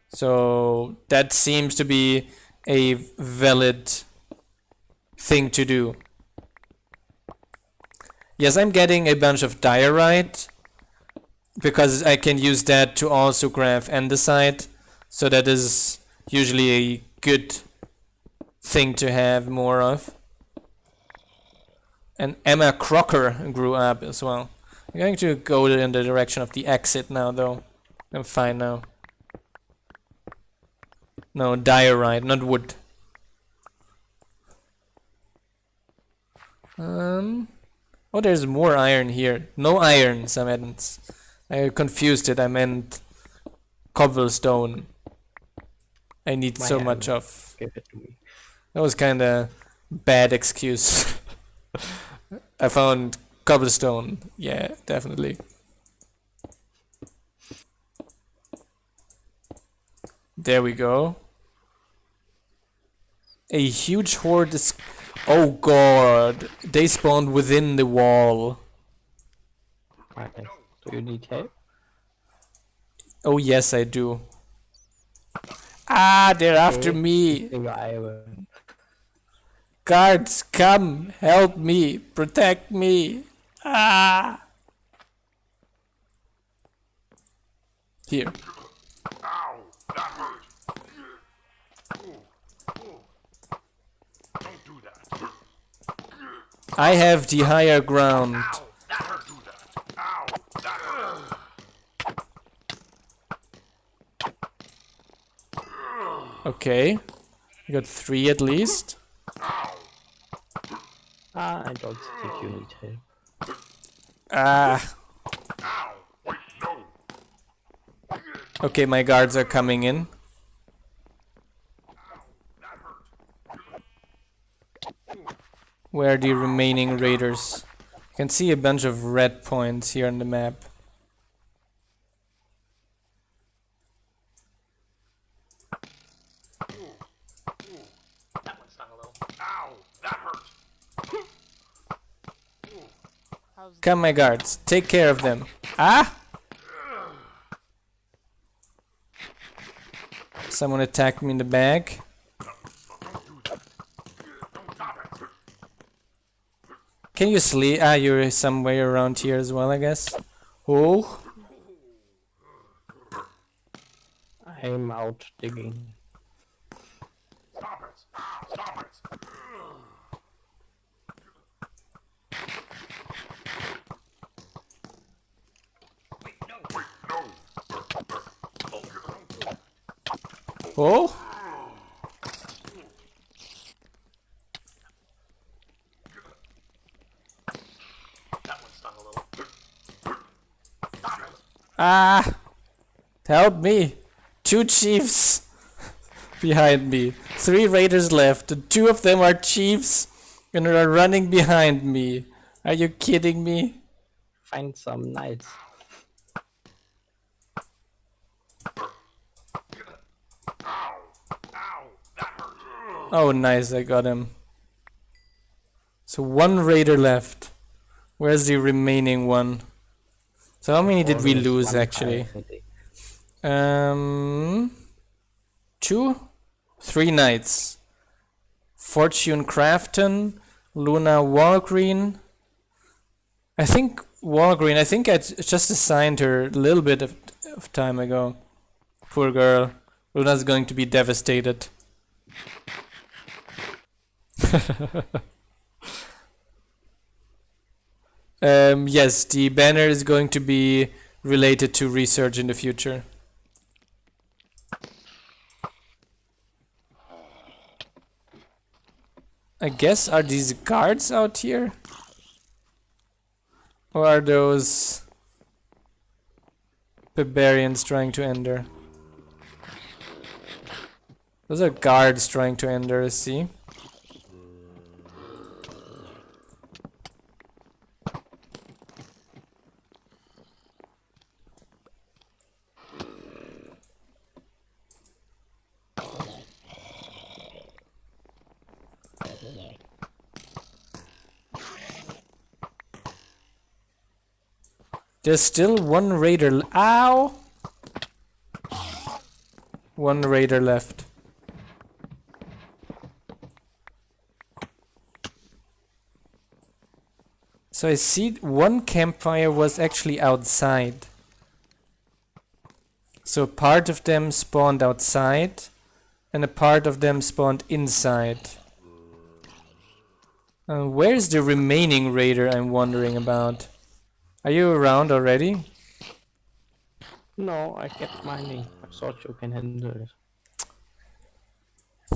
So that seems to be a valid thing to do. Yes, I'm getting a bunch of diorite, because I can use that to also graph andesite, so that is usually a good thing to have more of. And Emma Crocker grew up as well. I'm going to go in the direction of the exit now, though. I'm fine now. No, diorite, not wood. Oh, there's more iron here. No irons, I meant. I confused it. I meant cobblestone. I need so much of. Give it to me. That was kind of bad excuse. I found cobblestone. Yeah, definitely. There we go. A huge horde is... Oh god, they spawned within the wall. Okay. Do you need help? Oh yes, I do. Ah, they're after me. Iron. Guards, come, help me, protect me. Ah. Here. Ow! That hurt! Don't do that. I have the higher ground. Ow! That hurt! Do that. Ow! That hurt! Okay. I got 3 at least. Ow! I don't think you need help. Ah. Ow! Wait, no! Okay, my guards are coming in. That hurt! Where are the remaining raiders? You can see a bunch of red points here on the map. That one stung a little. Ow! That hurt! How's Come, my guards, take care of them. Ah! Someone attacked me in the back. Can you sleep? Ah, you're somewhere around here as well, I guess. Oh. I'm out digging. Stop it! Stop it! Wait, no! Oh. That one stung a little. Stop it! Ah. Help me. 2 chiefs behind me. 3 raiders left. And 2 of them are chiefs and are running behind me. Are you kidding me? Find some knights. Ow! Ow! That hurt! Oh, nice. I got him. So 1 raider left. Where's the remaining one? So how many did we Almost lose 1 actually? entirely. 2? 3 knights. Fortune Crafton, Luna Walgreen. I think Walgreen, I think I just assigned her a little bit of time ago. Poor girl. Luna's going to be devastated. Yes, the banner is going to be related to research in the future. I guess, are these guards out here? Or are those barbarians trying to enter? Those are guards trying to enter, see? There's still 1 raider. Ow! 1 raider left. So I see 1 campfire was actually outside. So part of them spawned outside and a part of them spawned inside. Where's the remaining raider I'm wondering about? Are you around already? No, I kept mining. I thought you can handle it.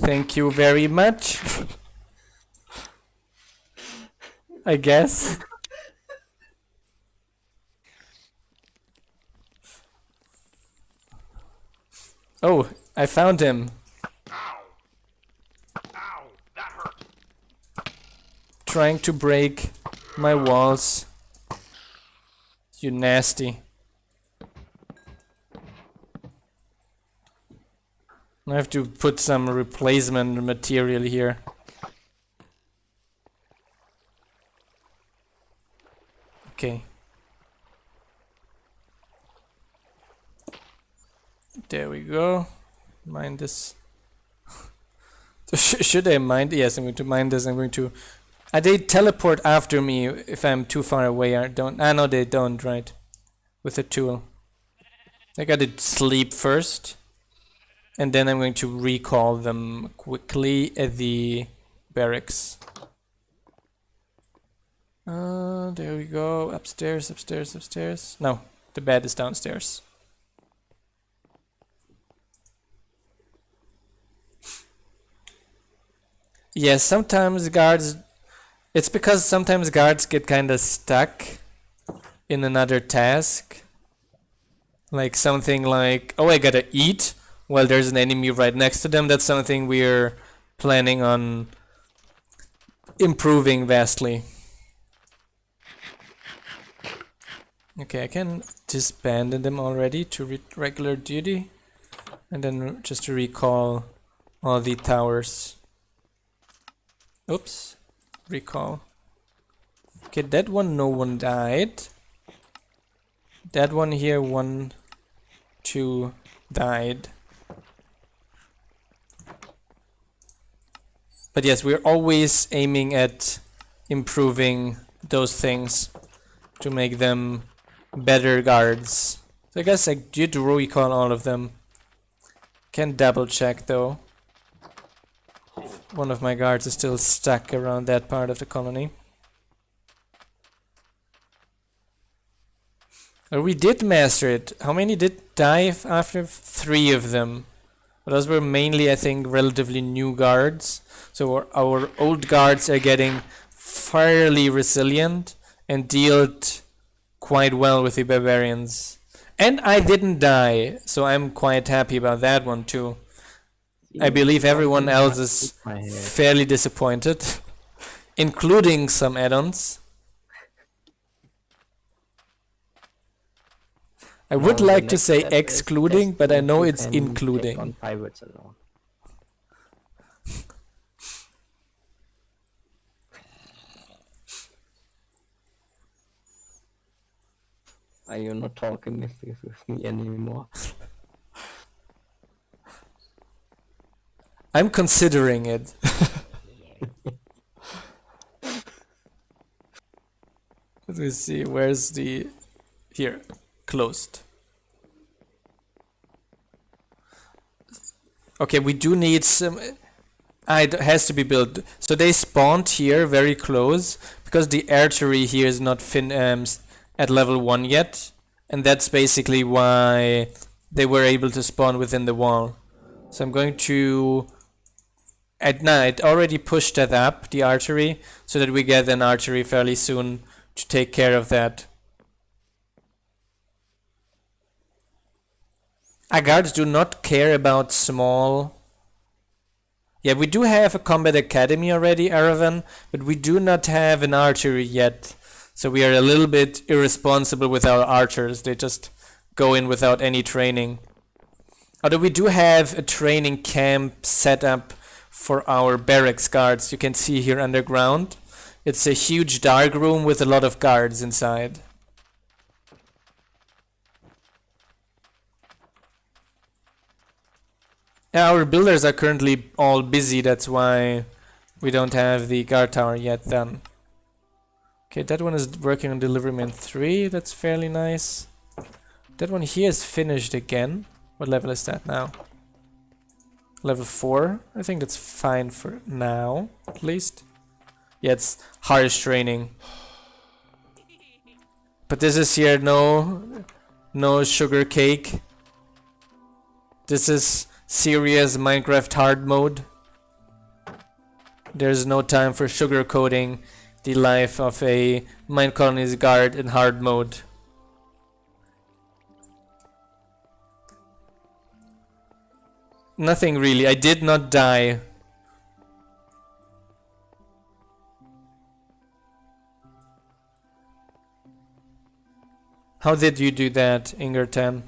Thank you very much. I guess. Oh, I found him. Ow! Ow! That hurt! Trying to break my walls. You nasty. I have to put some replacement material here. Okay. There we go. Mine this. Should I mine? Yes, I'm going to mine this. I'm going to. They teleport after me if I'm too far away. Or don't. Ah, no, they don't. Right. With a tool. I gotta sleep first, and then I'm going to recall them quickly at the barracks. There we go. Upstairs, upstairs, upstairs. No, the bed is downstairs. Yes, sometimes guards. It's because sometimes guards get kind of stuck in another task. Like something like, oh, I gotta eat while there's an enemy right next to them. That's something we're planning on improving vastly. Okay, I can disband them already to regular duty. And then just to recall all the towers. Oops. Recall. Okay, that one, no one died. That one here, 1, 2 died. But yes, we're always aiming at improving those things to make them better guards. So I guess I did recon all of them. Can double check though. One of my guards is still stuck around that part of the colony. We did master it. How many did die after? 3 of them. But those were mainly, I think, relatively new guards. So our old guards are getting fairly resilient and dealt quite well with the barbarians. And I didn't die, so I'm quite happy about that one too. I believe everyone else is fairly disappointed, including some add-ons. I would like to say excluding, but I know it's including. On pirates alone. Are you not talking with me anymore? I'm considering it. Let me see, where's the... Here, closed. Okay, we do need some... it has to be built. So they spawned here very close, because the archery here is not at level 1 yet. And that's basically why they were able to spawn within the wall. So I'm going to... At night, already pushed that up, the archery, so that we get an archery fairly soon to take care of that. Our guards do not care about small... Yeah, we do have a combat academy already, Aravan, but we do not have an archery yet. So we are a little bit irresponsible with our archers. They just go in without any training. Although we do have a training camp set up for our barracks guards. You can see here underground. It's a huge dark room with a lot of guards inside. Yeah, our builders are currently all busy, that's why we don't have the guard tower yet done. Okay, that one is working on Deliveryman 3, that's fairly nice. That one here is finished again. What level is that now? Level 4. I think that's fine for now, at least. Yeah, it's harsh training. But this is here no sugar cake. This is serious Minecraft hard mode. There's no time for sugarcoating the life of a Minecolonies guard in hard mode. Nothing really. I did not die. How did you do that, Ingertan?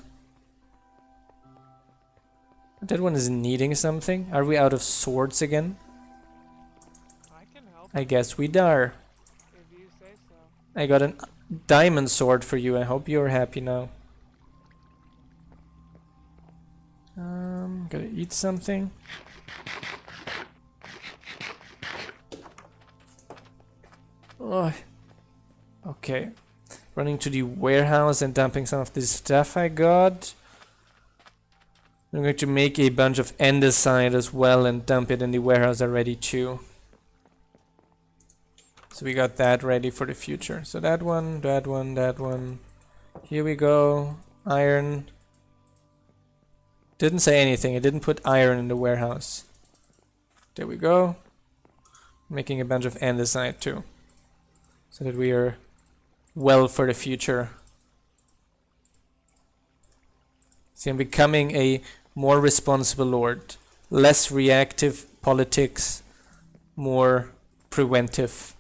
That one is needing something. Are we out of swords again? I can help I guess we are. if you say so. I got a diamond sword for you. I hope you're happy now. Gotta eat something. Oh. Okay. Running to the warehouse and dumping some of this stuff I got. I'm going to make a bunch of andesite as well and dump it in the warehouse already too. So we got that ready for the future. So that one, that one, that one. Here we go. Iron. Didn't say anything. I didn't put iron in the warehouse. There we go. Making a bunch of andesite too. So that we are well for the future. See, I'm becoming a more responsible lord. Less reactive politics, more preventive.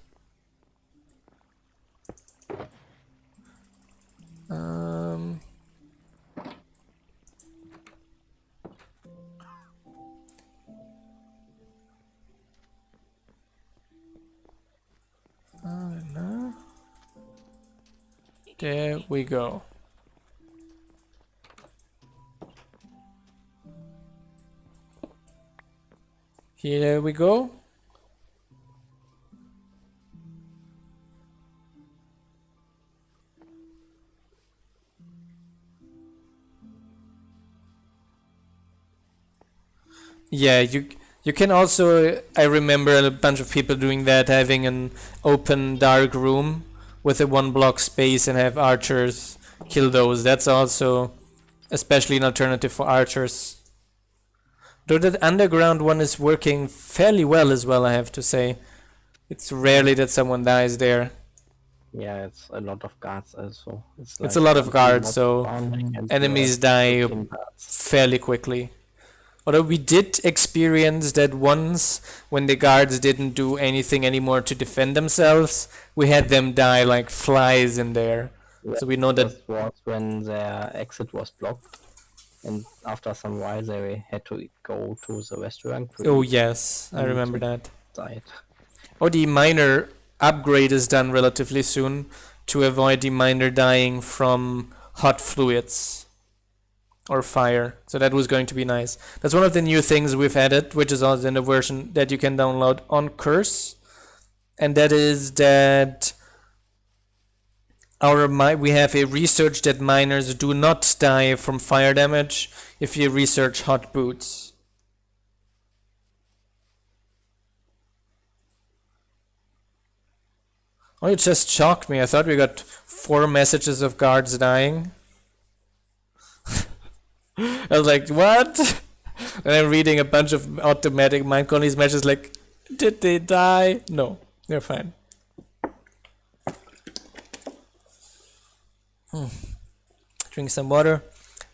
No. There we go. Here we go. Yeah, you can also. I remember a bunch of people doing that, having an open dark room with a 1 block space and have archers kill those. That's also especially an alternative for archers. Though that underground one is working fairly well as well, I have to say. It's rarely that someone dies there. Yeah, it's a lot of guards also. It's a lot of 20 guards, mobs so spawning and you enemies have die 15 guards. fairly quickly. Although we did experience that once when the guards didn't do anything anymore to defend themselves, we had them die like flies in there. Yeah, So we know that. this was when their exit was blocked, and after some while they had to go to the restaurant to Oh eat yes, I and remember they that. died. Oh, the miner upgrade is done relatively soon to avoid the miner dying from hot fluids or fire. So that was going to be nice. That's one of the new things we've added, which is also in the version that you can download on Curse. And that is that we have a research that miners do not die from fire damage if you research hot boots. Oh, it just shocked me. I thought we got 4 messages of guards dying. I was like, what? And I'm reading a bunch of automatic Minecolonies messages like, did they die? No, they're fine. Drink some water.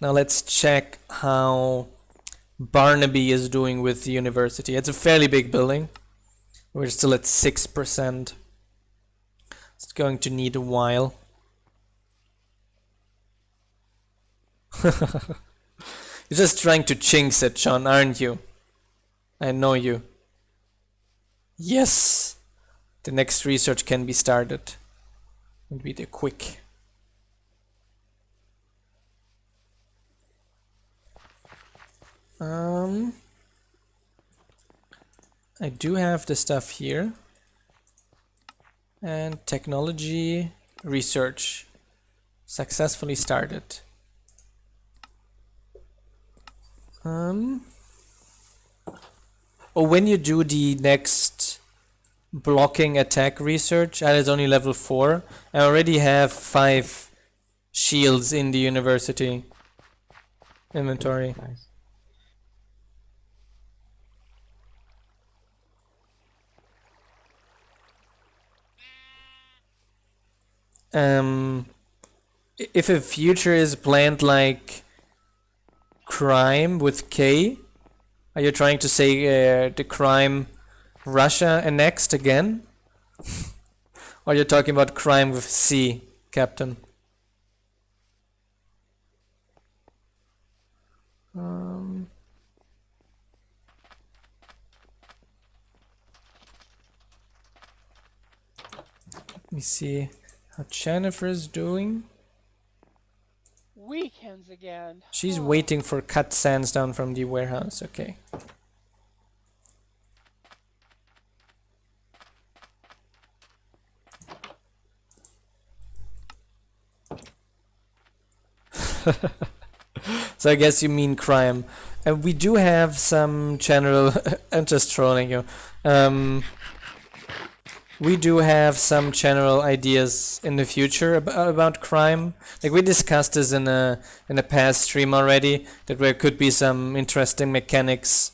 Now let's check how Barnaby is doing with the university. It's a fairly big building. We're still at 6%. It's going to need a while. You're just trying to jinx it, John, aren't you? I know you. Yes! The next research can be started. And be the quick. I do have the stuff here. And technology research successfully started. Oh, when you do the next blocking attack research, that is only level 4. I already have 5 shields in the university inventory. Nice. If a future is planned like crime with K, are you trying to say the crime Russia annexed again? Or are you talking about crime with C, Captain? Let me see how Jennifer's doing. Weekends again. She's waiting for cut sands down from the warehouse. Okay. So I guess you mean crime. And we do have some general... I'm just trolling you. We do have some general ideas in the future about crime. Like we discussed this in a past stream already, that there could be some interesting mechanics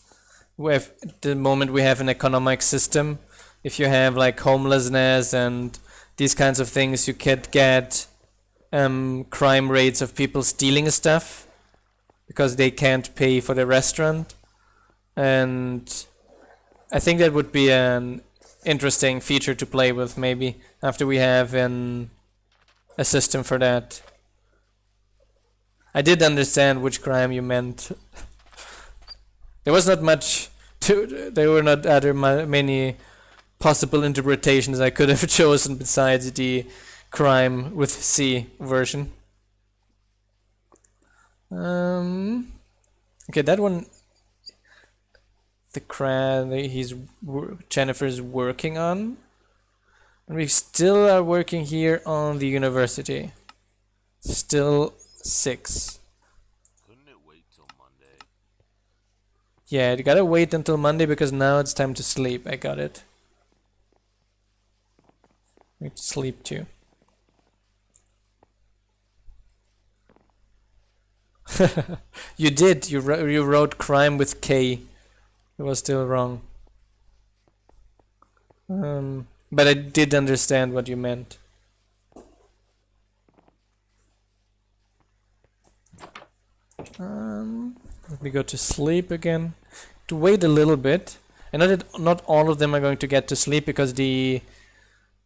with the moment we have an economic system. If you have like homelessness and these kinds of things, you could get crime rates of people stealing stuff because they can't pay for the restaurant. And I think that would be an interesting feature to play with, maybe after we have a system for that. I did understand which crime you meant. There was not much there were not many possible interpretations I could have chosen besides the crime with C version. Okay, that one. Jennifer's working on, and we still are working here on the university. Still 6. Couldn't it wait till Monday? Yeah, you gotta wait until Monday because now it's time to sleep. I got it. Need to sleep too. You did. You wrote crime with K. It was still wrong. But I did understand what you meant. Let me go to sleep again. To wait a little bit. I know that not all of them are going to get to sleep because the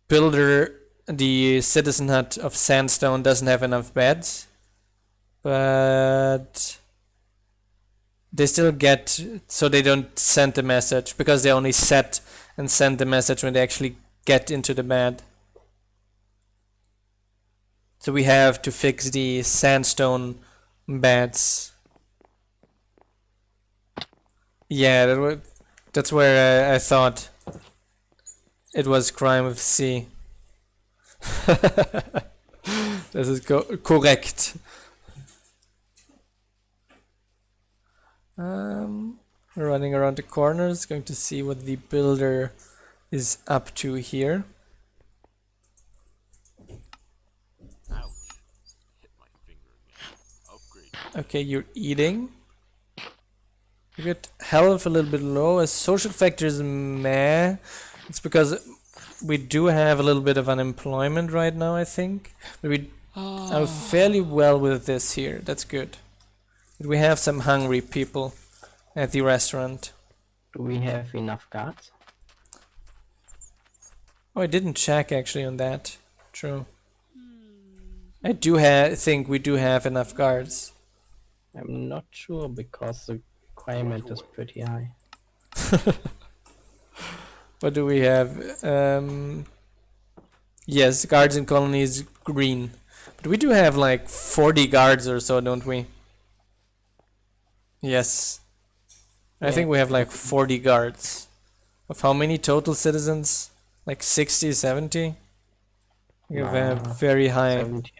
builder, the citizen hut of sandstone, doesn't have enough beds. But they still get, so they don't send the message because they only set and send the message when they actually get into the bed. So we have to fix the sandstone beds. Yeah, that's where I thought it was crime with C. This is correct. Running around the corners, going to see what the builder is up to here. Ouch. Hit my finger again. Upgrade. Okay, you're eating. You get health a little bit low. A social factor is meh. It's because we do have a little bit of unemployment right now, I think. But we are fairly well with this here. That's good. But we have some hungry people at the restaurant. Do we have enough guards? Oh, I didn't check actually on that. True. I think we do have enough guards. I'm not sure because the requirement is pretty high. What do we have? Yes, guards in colonies green. But we do have like 40 guards or so, don't we? Yes. I think we have like 40 guards. Of how many total citizens? Like 60, 70? We have very high. 70, I think.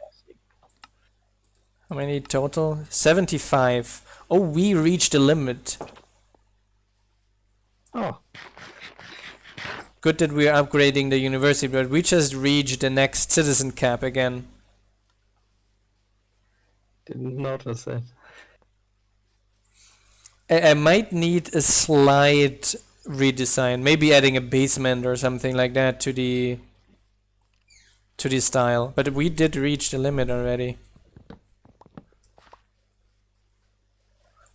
How many total? 75. Oh, we reached the limit. Oh, Good that we're upgrading the university, but we just reached the next citizen cap again. didn't notice it. I might need a slight redesign, maybe adding a basement or something like that to the style. But we did reach the limit already.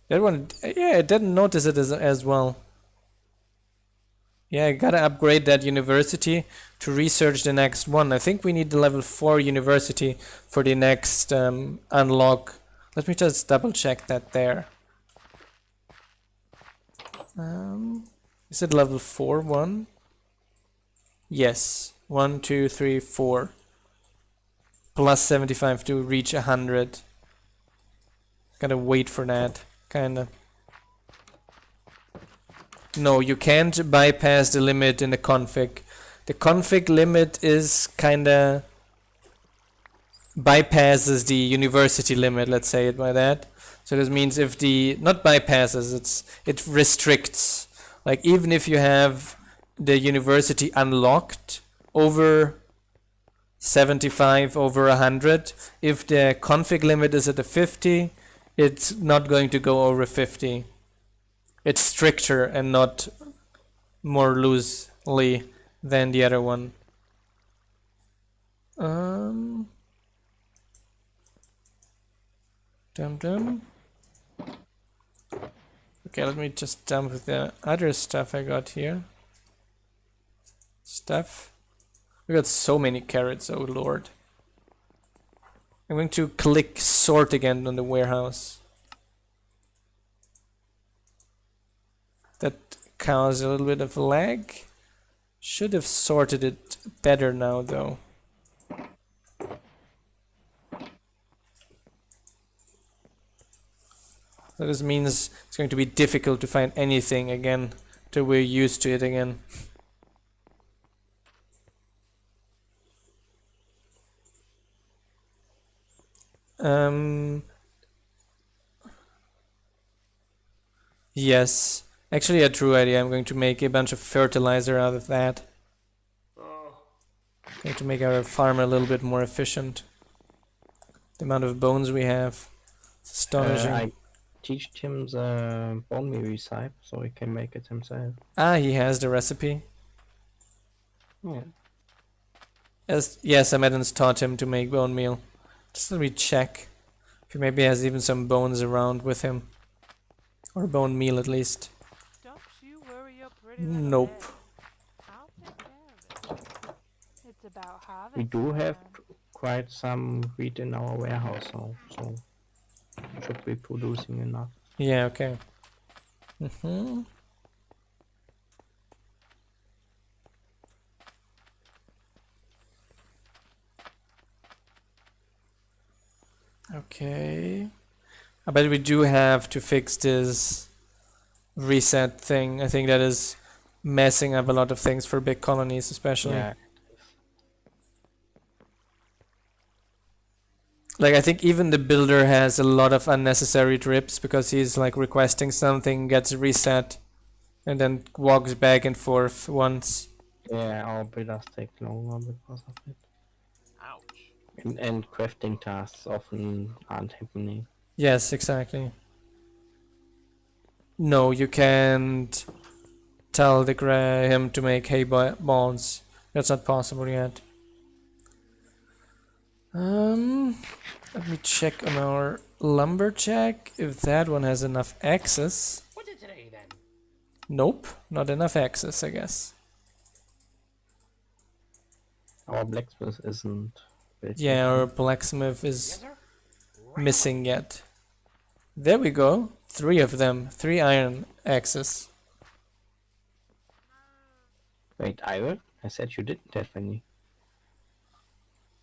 That one, yeah, I didn't notice it as well. Yeah, I gotta upgrade that university to research the next one. I think we need the level 4 university for the next unlock. Let me just double check that there. Is it level 4 one? Yes. 1, 2, 3, 4. Plus 75 to reach 100. Gotta wait for that, kinda. No, you can't bypass the limit in the config. The config limit is kinda bypasses the university limit, let's say it by that. So this means if the, not bypasses, it restricts. Like even if you have the university unlocked over 75 over 100, if the config limit is at a 50, it's not going to go over 50. It's stricter and not more loosely than the other one. Dum. Okay, let me just dump the other stuff I got here. Stuff. We got so many carrots, oh lord. I'm going to click sort again on the warehouse. That caused a little bit of lag. Should have sorted it better now though. So this means it's going to be difficult to find anything again till we're used to it again. Yes. Actually, a true idea. I'm going to make a bunch of fertilizer out of that. Oh, Going to make our farm a little bit more efficient. The amount of bones we have. It's astonishing. I teach him the bone meal recipe so he can make it himself. Ah, he has the recipe. Yeah. Yes, Amedon's taught him to make bone meal. Just let me check. If he maybe has even some bones around with him. Or bone meal at least. Don't you worry your pretty little Nope. head. I'll take care of it. It's about harvest We do have time. quite some wheat in our warehouse now, so should be producing enough. Yeah, okay. Mm-hmm. Okay. I bet we do have to fix this reset thing. I think that is messing up a lot of things for big colonies, especially. Yeah. Like, I think even the builder has a lot of unnecessary trips because he's like requesting something, gets reset, and then walks back and forth once. Yeah, our builders take longer because of it. Ouch. And crafting tasks often aren't happening. Yes, exactly. No, you can't tell him to make hay balls. That's not possible yet. Let me check on our lumberjack if that one has enough access. what's it today then? Nope, not enough access, I guess. Our blacksmith isn't built Yeah, yet. our blacksmith Yes, is sir. missing yet. There we go. 3 of them. 3 iron axes. Wait, iron? I said you didn't have any.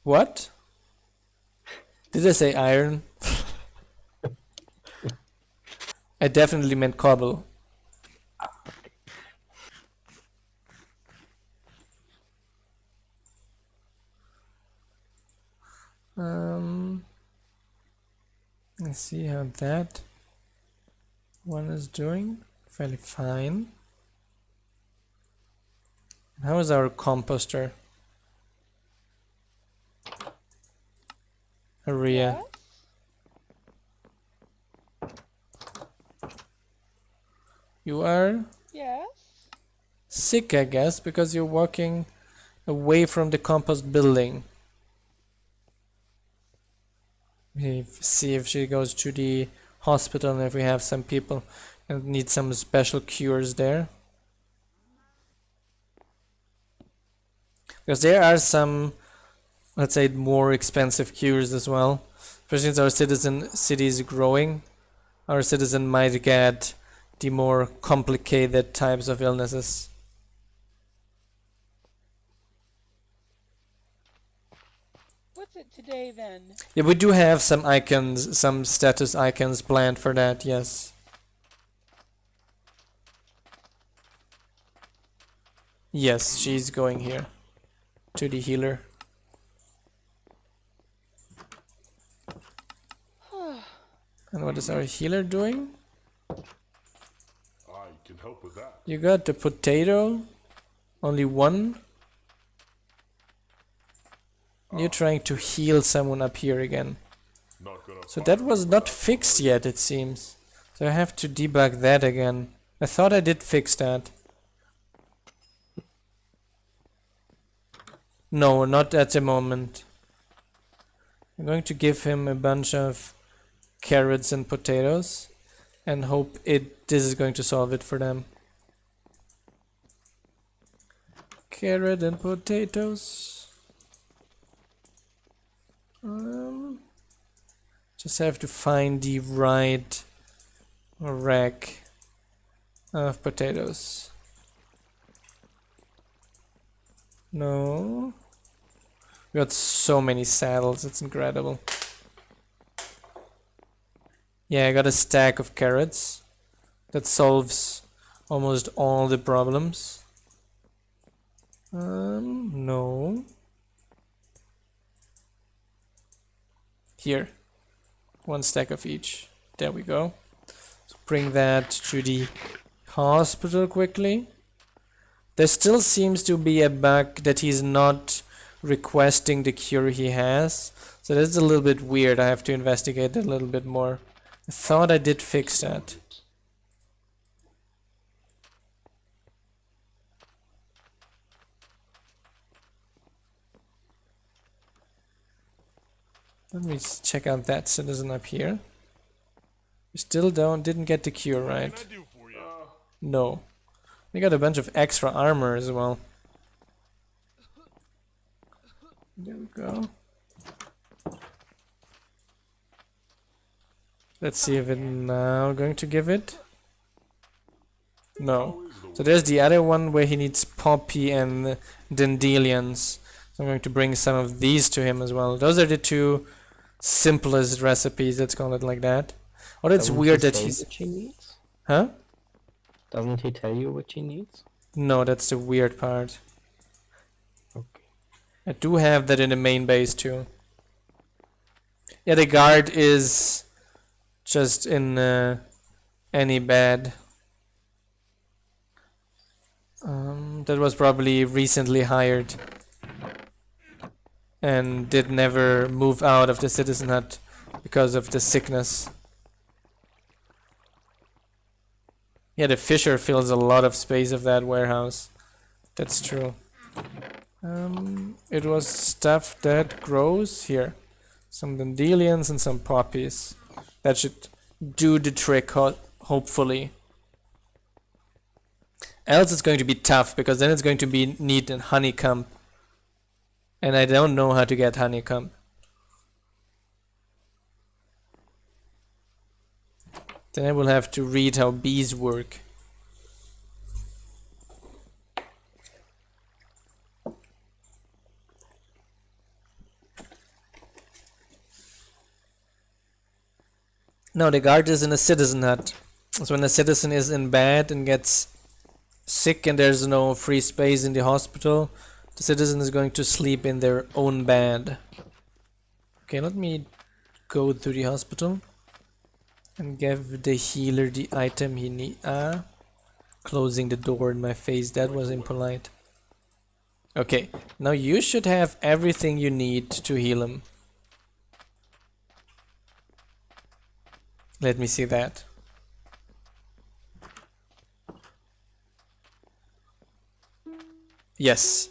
What? Did I say iron? I definitely meant cobble. Let's see how that one is doing. Fairly fine. How is our composter? Aria. You are Yes? sick, I guess, because you're walking away from the compost building. See if she goes to the hospital and if we have some people and need some special cures there. Because there are some, let's say, more expensive cures as well. Especially since our city is growing, our citizen might get the more complicated types of illnesses. What's it today then? Yeah, we do have some icons, some status icons planned for that, yes. Yes, she's going here. To the healer. And what is our healer doing? I can help with that. You got the potato? Only one? You're trying to heal someone up here again. Not gonna So fight that was for not that, fixed are you? yet, it seems. So I have to debug that again. I thought I did fix that. No, not at the moment. I'm going to give him a bunch of carrots and potatoes and hope this is going to solve it for them. Carrot and potatoes. Just have to find the right rack of potatoes. No. We got so many saddles, it's incredible. Yeah, I got a stack of carrots. That solves almost all the problems. No. Here. 1 stack of each. There we go. So bring that to the hospital quickly. There still seems to be a bug that he's not requesting the cure he has. So that's a little bit weird. I have to investigate that a little bit more. I thought I did fix that. Let me check out that citizen up here. We still didn't get the cure right. No. We got a bunch of extra armor as well. There we go. Let's see if it's now going to give it. No. So there's the other one where he needs poppy and dandelions. So I'm going to bring some of these to him as well. Those are the two simplest recipes, let's call it like that. Oh, that's weird that he's... What he needs? Huh? Doesn't he tell you what he needs? No, that's the weird part. Okay. I do have that in the main base too. Yeah, the guard is just in any bed. That was probably recently hired and did never move out of the citizen hut because of the sickness. Yeah, the fisher fills a lot of space of that warehouse. That's true. It was stuff that grows here. Some dandelions and some poppies. That should do the trick, hopefully. Else it's going to be tough, because then it's going to be need a honeycomb. And I don't know how to get honeycomb. Then I will have to read how bees work. No, the guard is in a citizen hut. So when a citizen is in bed and gets sick and there's no free space in the hospital, the citizen is going to sleep in their own bed. Okay, let me go to the hospital and give the healer the item he needs. Closing the door in my face, that was impolite. Okay, now you should have everything you need to heal him. Let me see that. Yes.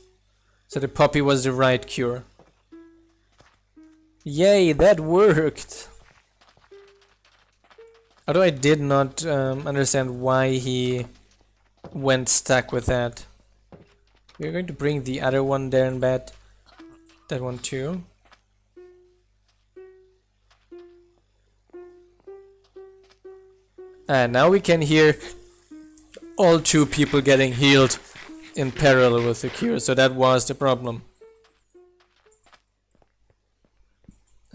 So the poppy was the right cure. Yay, that worked! Although I did not understand why he went stuck with that. We're going to bring the other one there in bed. That one too. And now we can hear all two people getting healed in parallel with the cure, so that was the problem.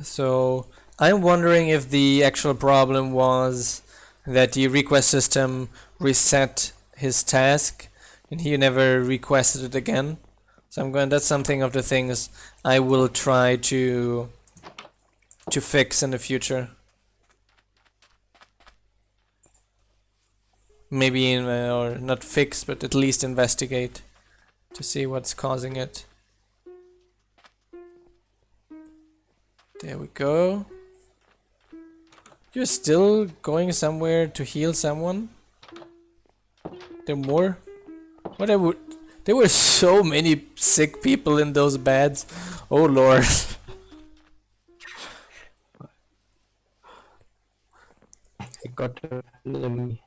So I'm wondering if the actual problem was that the request system reset his task and he never requested it again. So that's something of the things I will try to fix in the future. Maybe, or not fix, but at least investigate to see what's causing it. There we go. You're still going somewhere to heal someone? There more? There were so many sick people in those beds. Oh lord. I got a enemy.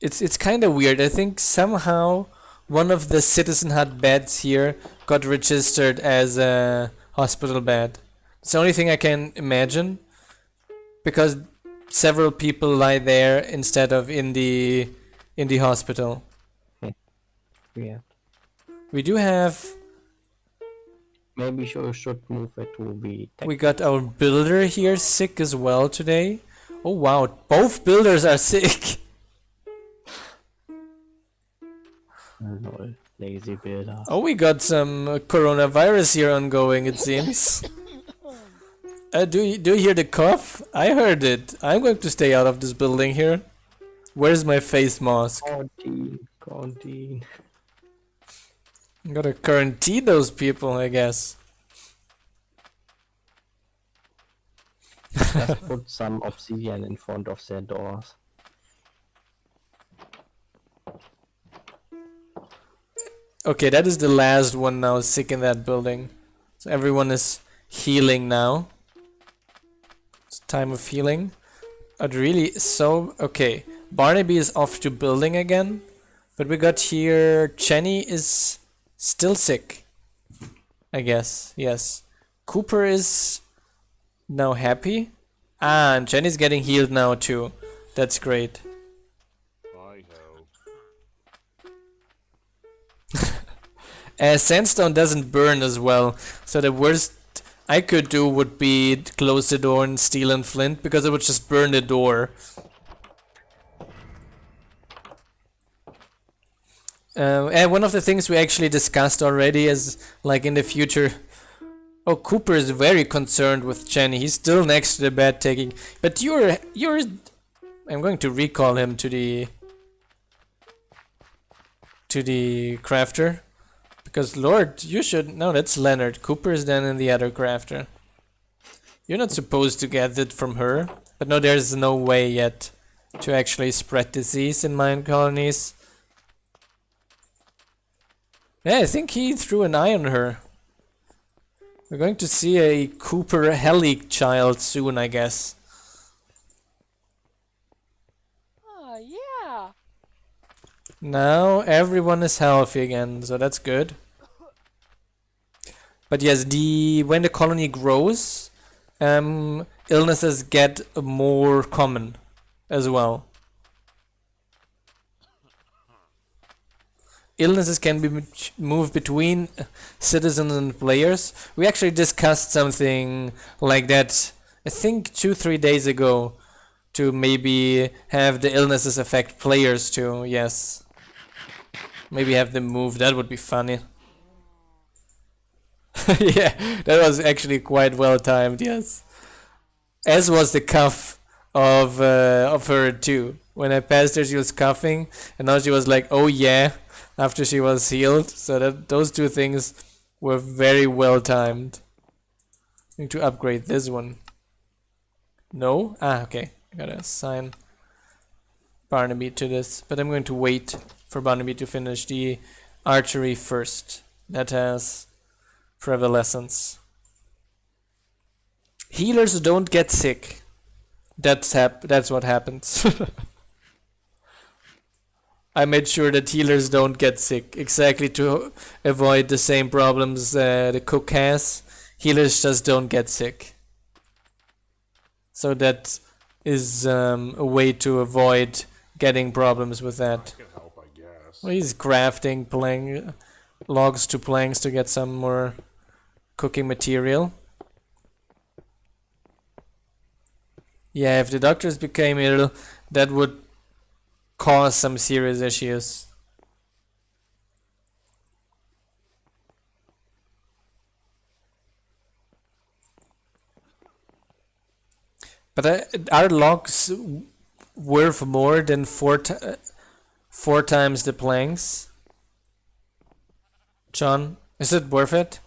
It's kind of weird. I think somehow one of the citizen hut beds here got registered as a hospital bed. It's the only thing I can imagine, because several people lie there instead of in the hospital. Yeah. We do have. Maybe you should move it to be. We got our builder here sick as well today. Oh wow, both builders are sick. Lol, lazy builder. Oh, we got some coronavirus here ongoing, it seems. Do you hear the cough? I heard it. I'm going to stay out of this building here. Where's my face mask? Quarantine. Gotta quarantine those people, I guess. Just put some obsidian in front of their doors. Okay, that is the last one now sick in that building. So everyone is healing now. It's time of healing. But really, so, okay. Barnaby is off to building again. But we got here, Jenny is still sick. I guess, yes. Cooper is now happy. Ah, and Jenny's getting healed now too. That's great. I know. Sandstone doesn't burn as well, so the worst I could do would be to close the door and steel and flint, because it would just burn the door. And one of the things we actually discussed already is, like, in the future... Oh, Cooper is very concerned with Jenny. He's still next to the bed taking... But you're... I'm going to recall him to the crafter. Because, Lord, you should... No, that's Leonard. Cooper is then in the other crafter. You're not supposed to get it from her. But no, there's no way yet to actually spread disease in Minecolonies. Yeah, I think he threw an eye on her. We're going to see a Cooper Heli child soon, I guess. Oh, yeah. Now everyone is healthy again, so that's good. But yes, when the colony grows, illnesses get more common as well. Illnesses can be moved between citizens and players. We actually discussed something like that, I think 2-3 days ago, to maybe have the illnesses affect players too, yes. Maybe have them move, that would be funny. Yeah, that was actually quite well timed, yes. As was the cough of her too. When I passed her, she was coughing, and now she was like, oh yeah, after she was healed. So that those two things were very well timed. I need to upgrade this one. No? Ah, okay. I gotta assign Barnaby to this, but I'm going to wait for Barnaby to finish the archery first. That has prevalescence. Healers don't get sick. That's what happens. I made sure that healers don't get sick, exactly to avoid the same problems the cook has. Healers just don't get sick. So that is a way to avoid getting problems with that. Can help, I guess. Well, he's crafting logs to planks to get some more cooking material. Yeah, if the doctors became ill, that would cause some serious issues. But are logs worth more than four times the planks? John, is it worth it?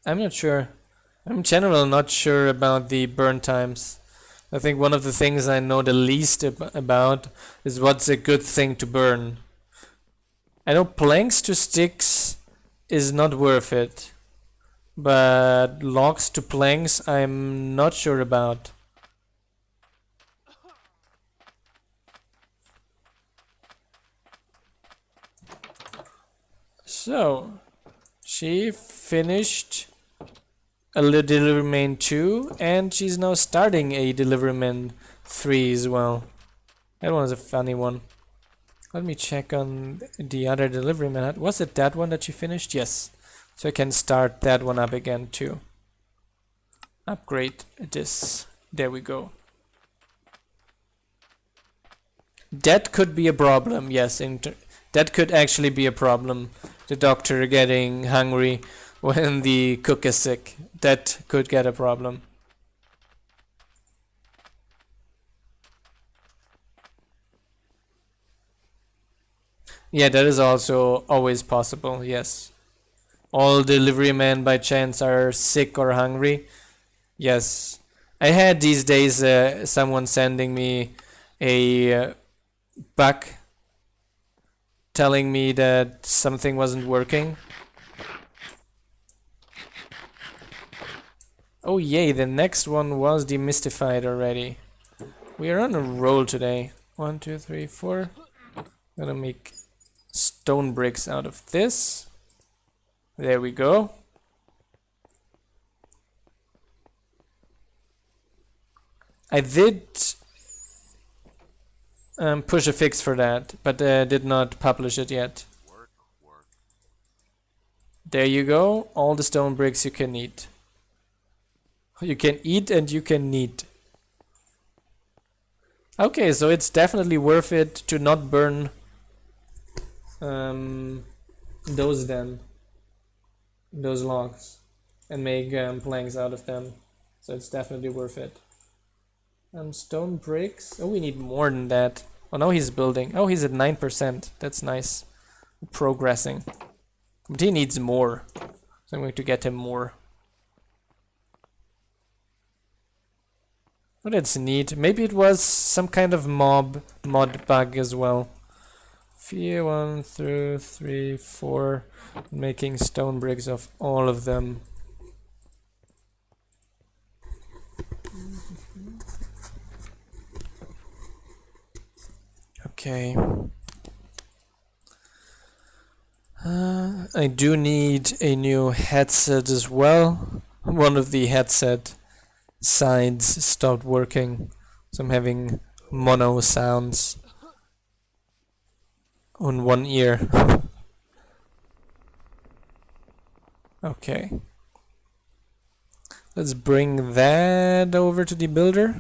I'm not sure. I'm in general not sure about the burn times. I think one of the things I know the least about is what's a good thing to burn. I know planks to sticks is not worth it, but logs to planks I'm not sure about. So, she finished a delivery main 2, and she's now starting a delivery main 3 as well. That one was a funny one. Let me check on the other delivery man. Was it that one that she finished? Yes. So I can start that one up again too. Upgrade this. There we go. That could be a problem, yes, in That could actually be a problem. The doctor getting hungry when the cook is sick. That could get a problem. Yeah, that is also always possible, yes. All delivery men by chance are sick or hungry. Yes. I had these days someone sending me a bug telling me that something wasn't working. Oh yay, the next one was demystified already. We are on a roll today. 1, 2, 3, 4. Gonna make stone bricks out of this. There we go. I did push a fix for that, but did not publish it yet. Work, work. There you go, all the stone bricks you can eat. You can eat and you can knead. Okay, so it's definitely worth it to not burn those then. Those logs. And make planks out of them. So it's definitely worth it. Stone bricks. Oh, we need more than that. Oh, now he's building. Oh, he's at 9%. That's nice. Progressing. But he needs more. So I'm going to get him more. Oh, that's neat. Maybe it was some kind of mod bug as well. 1, 2, 3, 4. Making stone bricks of all of them. Okay. I do need a new headset as well. One of the headset sides stopped working, so I'm having mono sounds on one ear. Okay. Let's bring that over to the builder.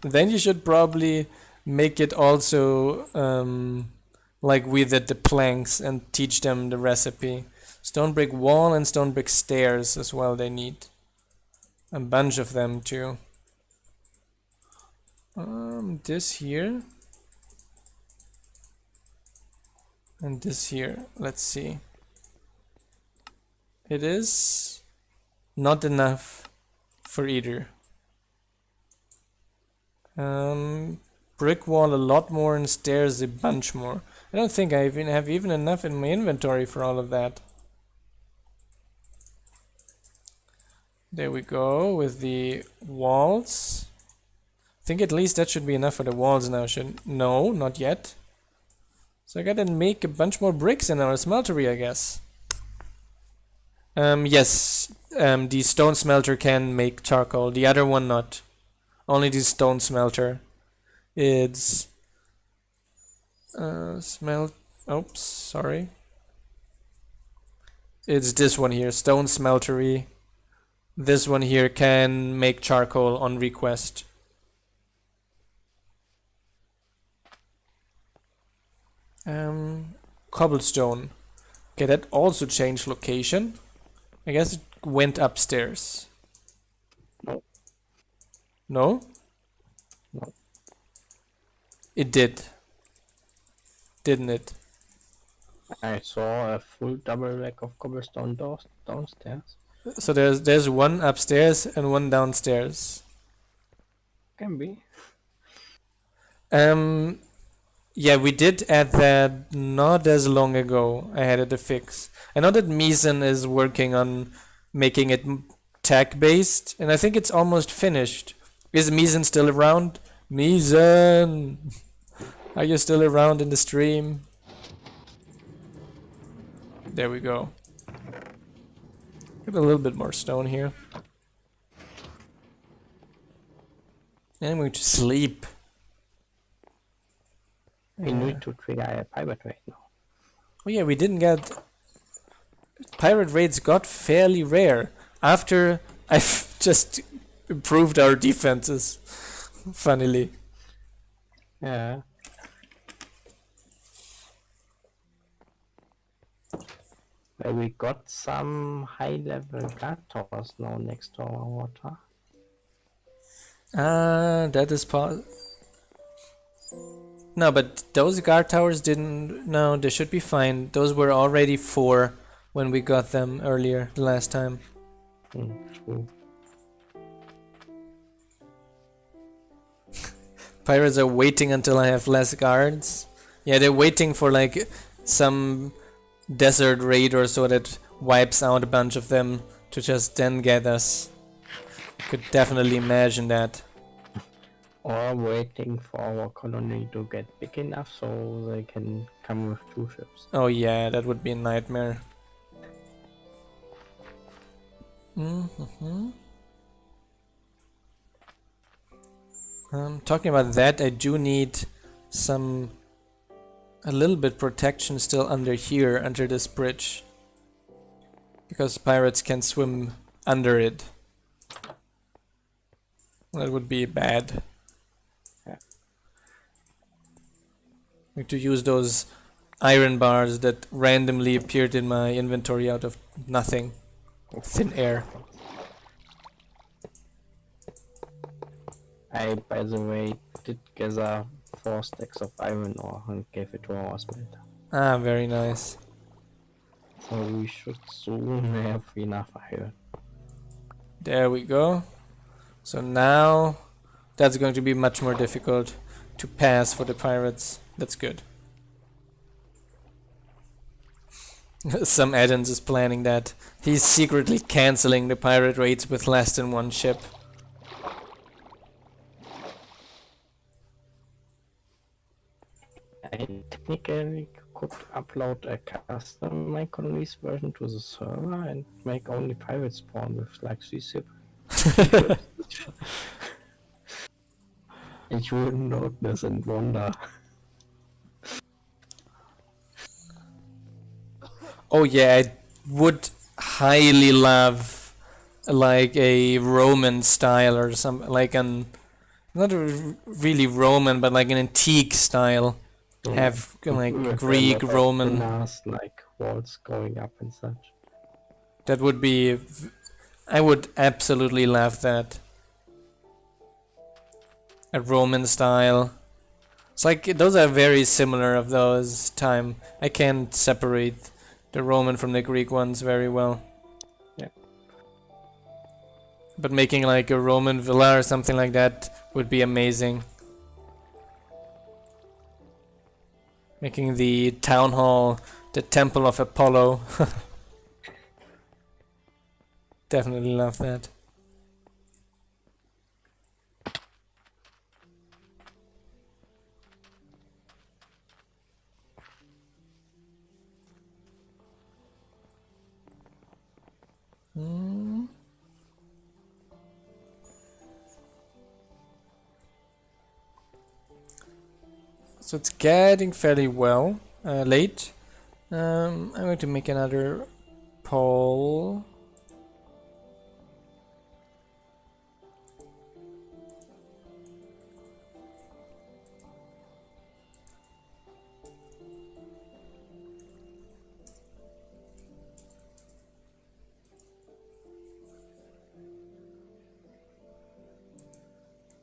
Then you should probably make it also like we did the planks and teach them the recipe. Stone brick wall and stone brick stairs as well they need. A bunch of them too. This here. And this here. Let's see. It is not enough for either. Brick wall a lot more and stairs a bunch more. I don't think I even have enough in my inventory for all of that. There we go with the walls. I think at least that should be enough for the walls now. No, not yet. So I gotta make a bunch more bricks in our smeltery, I guess. Yes, the stone smelter can make charcoal. The other one not. Only the stone smelter. It's oops, sorry. It's this one here, stone smeltery. This one here can make charcoal on request. Cobblestone. Okay, that also changed location. I guess it went upstairs. No. No? No. It did. Didn't it? I saw a full double rack of cobblestone downstairs. So there's one upstairs and one downstairs. Can be. Yeah, we did add that not as long ago. I had it a fix. I know that Mizen is working on making it tag based, and I think it's almost finished. Is Mizen still around? Mizen, are you still around in the stream? There we go. Get a little bit more stone here. And I'm going to sleep. We need to trigger a pirate raid now. Oh yeah, we didn't get... Pirate raids got fairly rare after I've just improved our defenses. Funnily. Yeah. Well, we got some high-level guard towers now next to our water. That is no, but those guard towers didn't. No, they should be fine. Those were already 4 when we got them earlier, the last time. True. Pirates are waiting until I have less guards. Yeah, they're waiting for like some desert raid or so that wipes out a bunch of them to just then get us. Could definitely imagine that. Or waiting for our colony to get big enough so they can come with 2 ships. Oh yeah, that would be a nightmare. Talking about that, I do need a little bit protection still under here, under this bridge. Because pirates can swim under it. That would be bad. Yeah. Need to use those iron bars that randomly appeared in my inventory out of nothing. Thin air. I, by the way, did gather 4 stacks of iron ore and gave it to our smelter. Ah, very nice. So we should soon have enough iron. There we go. So now that's going to be much more difficult to pass for the pirates. That's good. Some Addons is planning that. He's secretly cancelling the pirate raids with less than 1 ship. I technically could upload a custom Minecolonies version to the server and make only pirate spawn with like 3 ships. And you wouldn't notice and wonder. Oh yeah, I would highly love like a Roman style or something, like an not really Roman, but like an antique style. Have like With a Greek, lot of Roman. pillars, like walls going up and such. That would be. I would absolutely love that. A Roman style. It's like those are very similar of those time. I can't separate the Roman from the Greek ones very well. Yeah. But making like a Roman villa or something like that would be amazing. Making the town hall the temple of Apollo. Definitely love that. So it's getting fairly well late. I'm going to make another poll.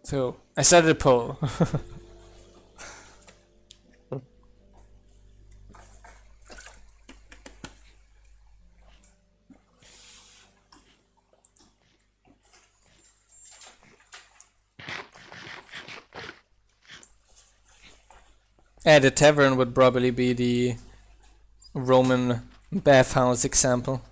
So I started a poll. The tavern would probably be the Roman bathhouse example.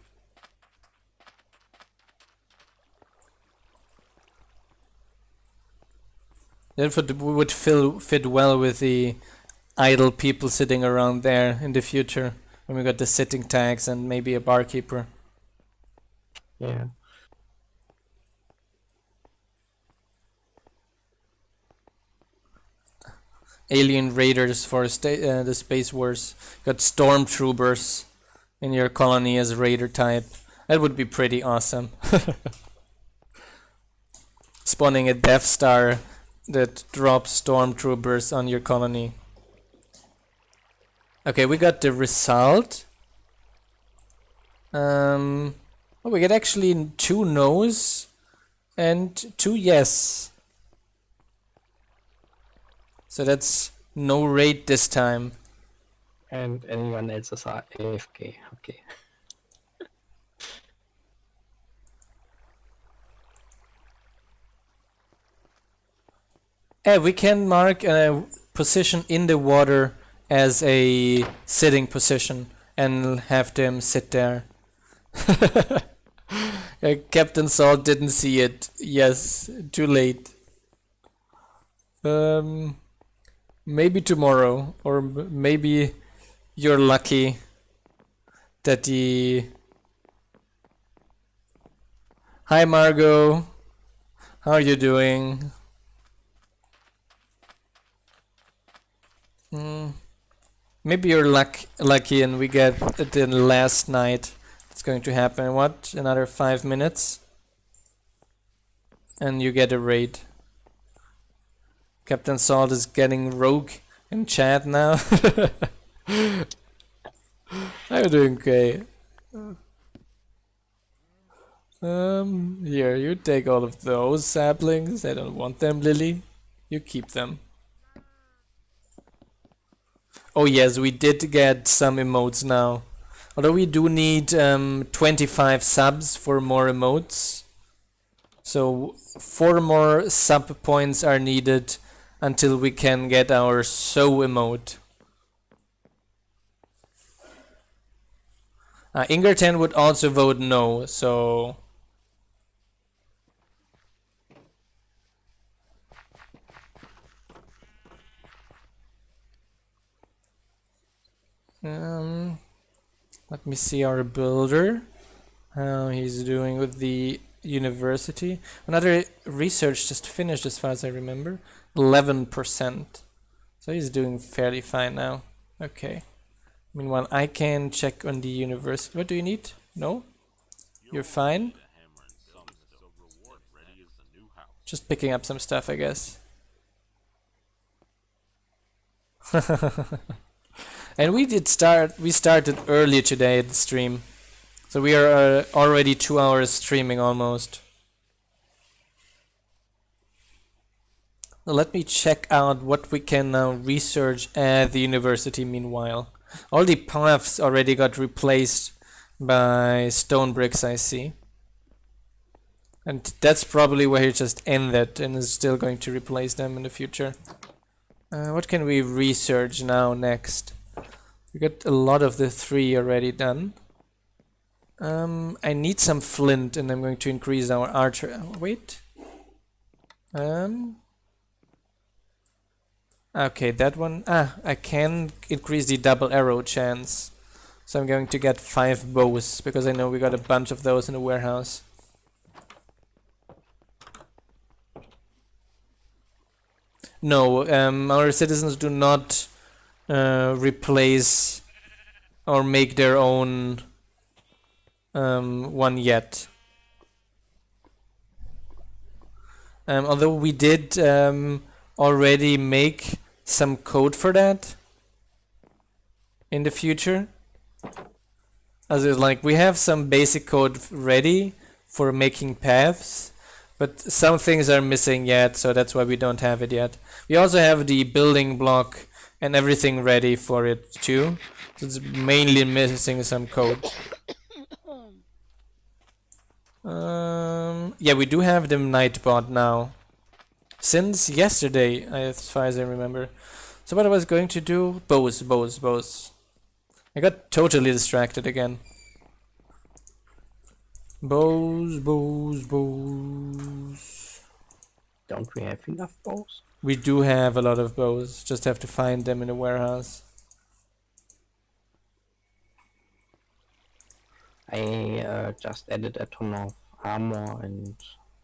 That would fit well with the idle people sitting around there in the future when we got the sitting tags and maybe a barkeeper. Yeah. Alien raiders for the Space Wars. Got stormtroopers in your colony as raider type. That would be pretty awesome. Spawning a Death Star that drops stormtroopers on your colony. Okay, we got the result. Oh, we get actually 2 no's and 2 yes. So that's no raid this time. And anyone else is AFK. Okay. We can mark a position in the water as a sitting position and have them sit there. Captain Salt didn't see it. Yes, too late. Maybe tomorrow, or maybe you're lucky that the... Hi Margot, how are you doing? Maybe you're lucky and we get it in last night. It's going to happen. What? Another 5 minutes? And you get a raid. Captain Salt is getting rogue in chat now. I'm doing okay. Here, you take all of those saplings. I don't want them, Lily. You keep them. Oh yes, we did get some emotes now. Although we do need 25 subs for more emotes. So 4 more sub points are needed until we can get our so emote. Ingerton would also vote no, so... let me see our builder, how he's doing with the university. Another research just finished as far as I remember. 11%. So he's doing fairly fine now. Okay. Meanwhile, I can check on the university. What do you need? No? You're fine? Just picking up some stuff, I guess. And we started early today at the stream. So we are already 2 hours streaming almost. So let me check out what we can now research at the university meanwhile. All the paths already got replaced by stone bricks, I see. And that's probably where he just ended and is still going to replace them in the future. What can we research now next? We got a lot of the 3 already done. I need some flint and I'm going to increase our archer. Wait. Okay, that one. I can increase the double arrow chance. So I'm going to get 5 bows because I know we got a bunch of those in the warehouse. No, our citizens do not replace or make their own one yet. Although we did already make some code for that in the future. As is, like, we have some basic code ready for making paths, but some things are missing yet, so that's why we don't have it yet. We also have the building block and everything ready for it too. So it's mainly missing some code. Yeah, we do have the Nightbot now. Since yesterday, as far as I remember. So what I was going to do... Bows. I got totally distracted again. Bows. Don't we have enough bows? We do have a lot of bows, just have to find them in a warehouse. I just added a ton of armor and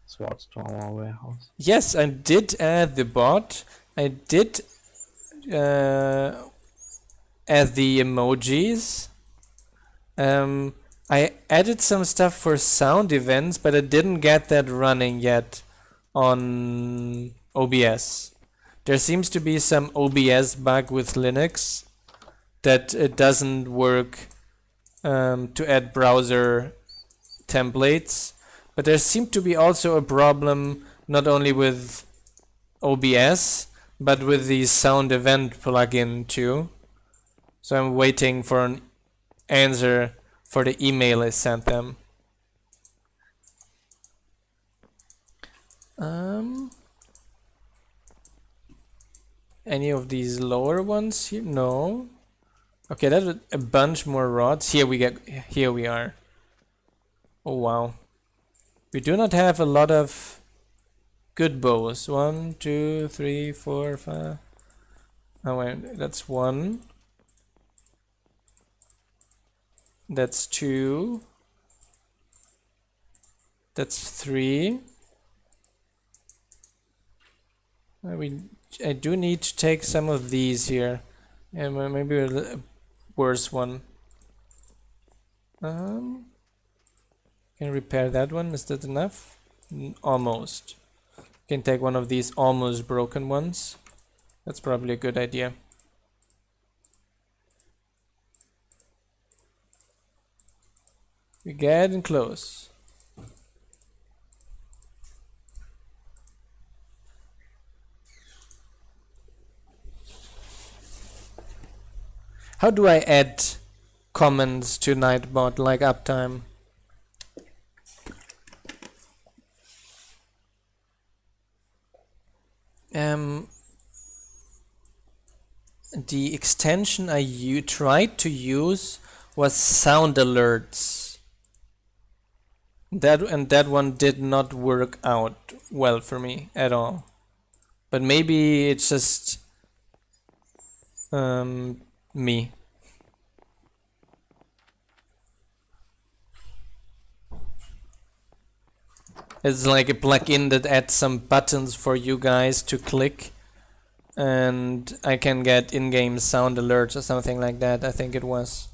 swords to our warehouse. Yes, I did add the bot. I did add the emojis. I added some stuff for sound events, but I didn't get that running yet on OBS. There seems to be some OBS bug with Linux that it doesn't work to add browser templates, but there seemed to be also a problem not only with OBS but with the sound event plugin too. So I'm waiting for an answer for the email I sent them. Any of these lower ones here? No. Okay, that's a bunch more rods. Here we are. Oh wow. We do not have a lot of good bows. 1, 2, 3, 4, 5. Oh wait, that's 1. That's 2. That's 3. I do need to take some of these here. And maybe a worse one. Can repair that one. Is that enough? Almost. Can take one of these almost broken ones. That's probably a good idea. We're getting close. How do I add comments to Nightbot, like uptime? The extension I tried to use was sound alerts. That one did not work out well for me at all. But maybe it's just me. It's like a plugin that adds some buttons for you guys to click, and I can get in-game sound alerts or something like that, I think it was.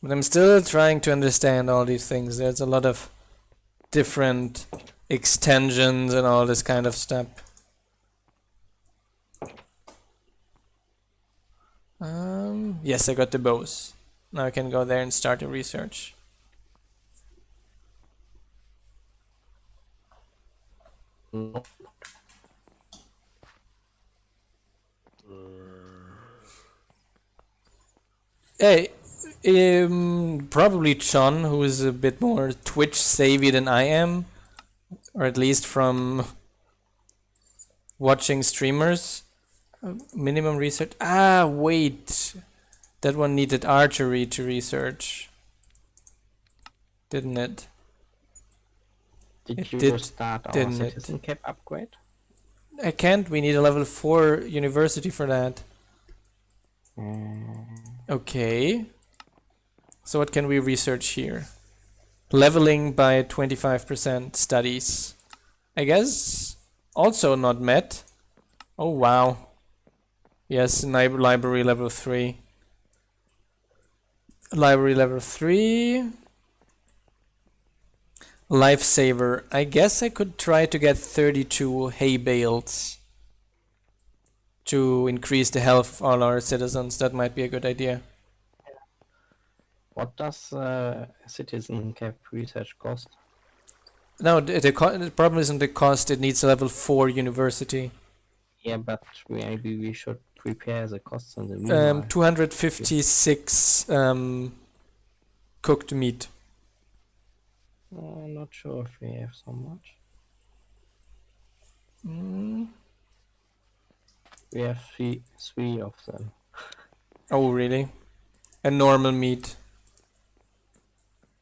But I'm still trying to understand all these things. There's a lot of different extensions and all this kind of stuff. Yes, I got the bows. Now I can go there and start the research. Hey, probably John, who is a bit more Twitch savvy than I am, or at least from watching streamers. Minimum research. Ah, wait. That one needed archery to research, didn't it? Did you start our didn't it? citizen cap upgrade? I can't. We need a level 4 university for that. Okay. So what can we research here? Leveling by 25% studies. I guess also not met. Oh wow. Yes, library level 3. Library level 3. Lifesaver. I guess I could try to get 32 hay bales to increase the health of all our citizens. That might be a good idea. What does citizen cap research cost? No, the problem isn't the cost. It needs a level 4 university. Yeah, but maybe we should prepare the costs in the meanwhile. 256 cooked meat. I'm not sure if we have so much. We have three of them. Oh, really? And normal meat.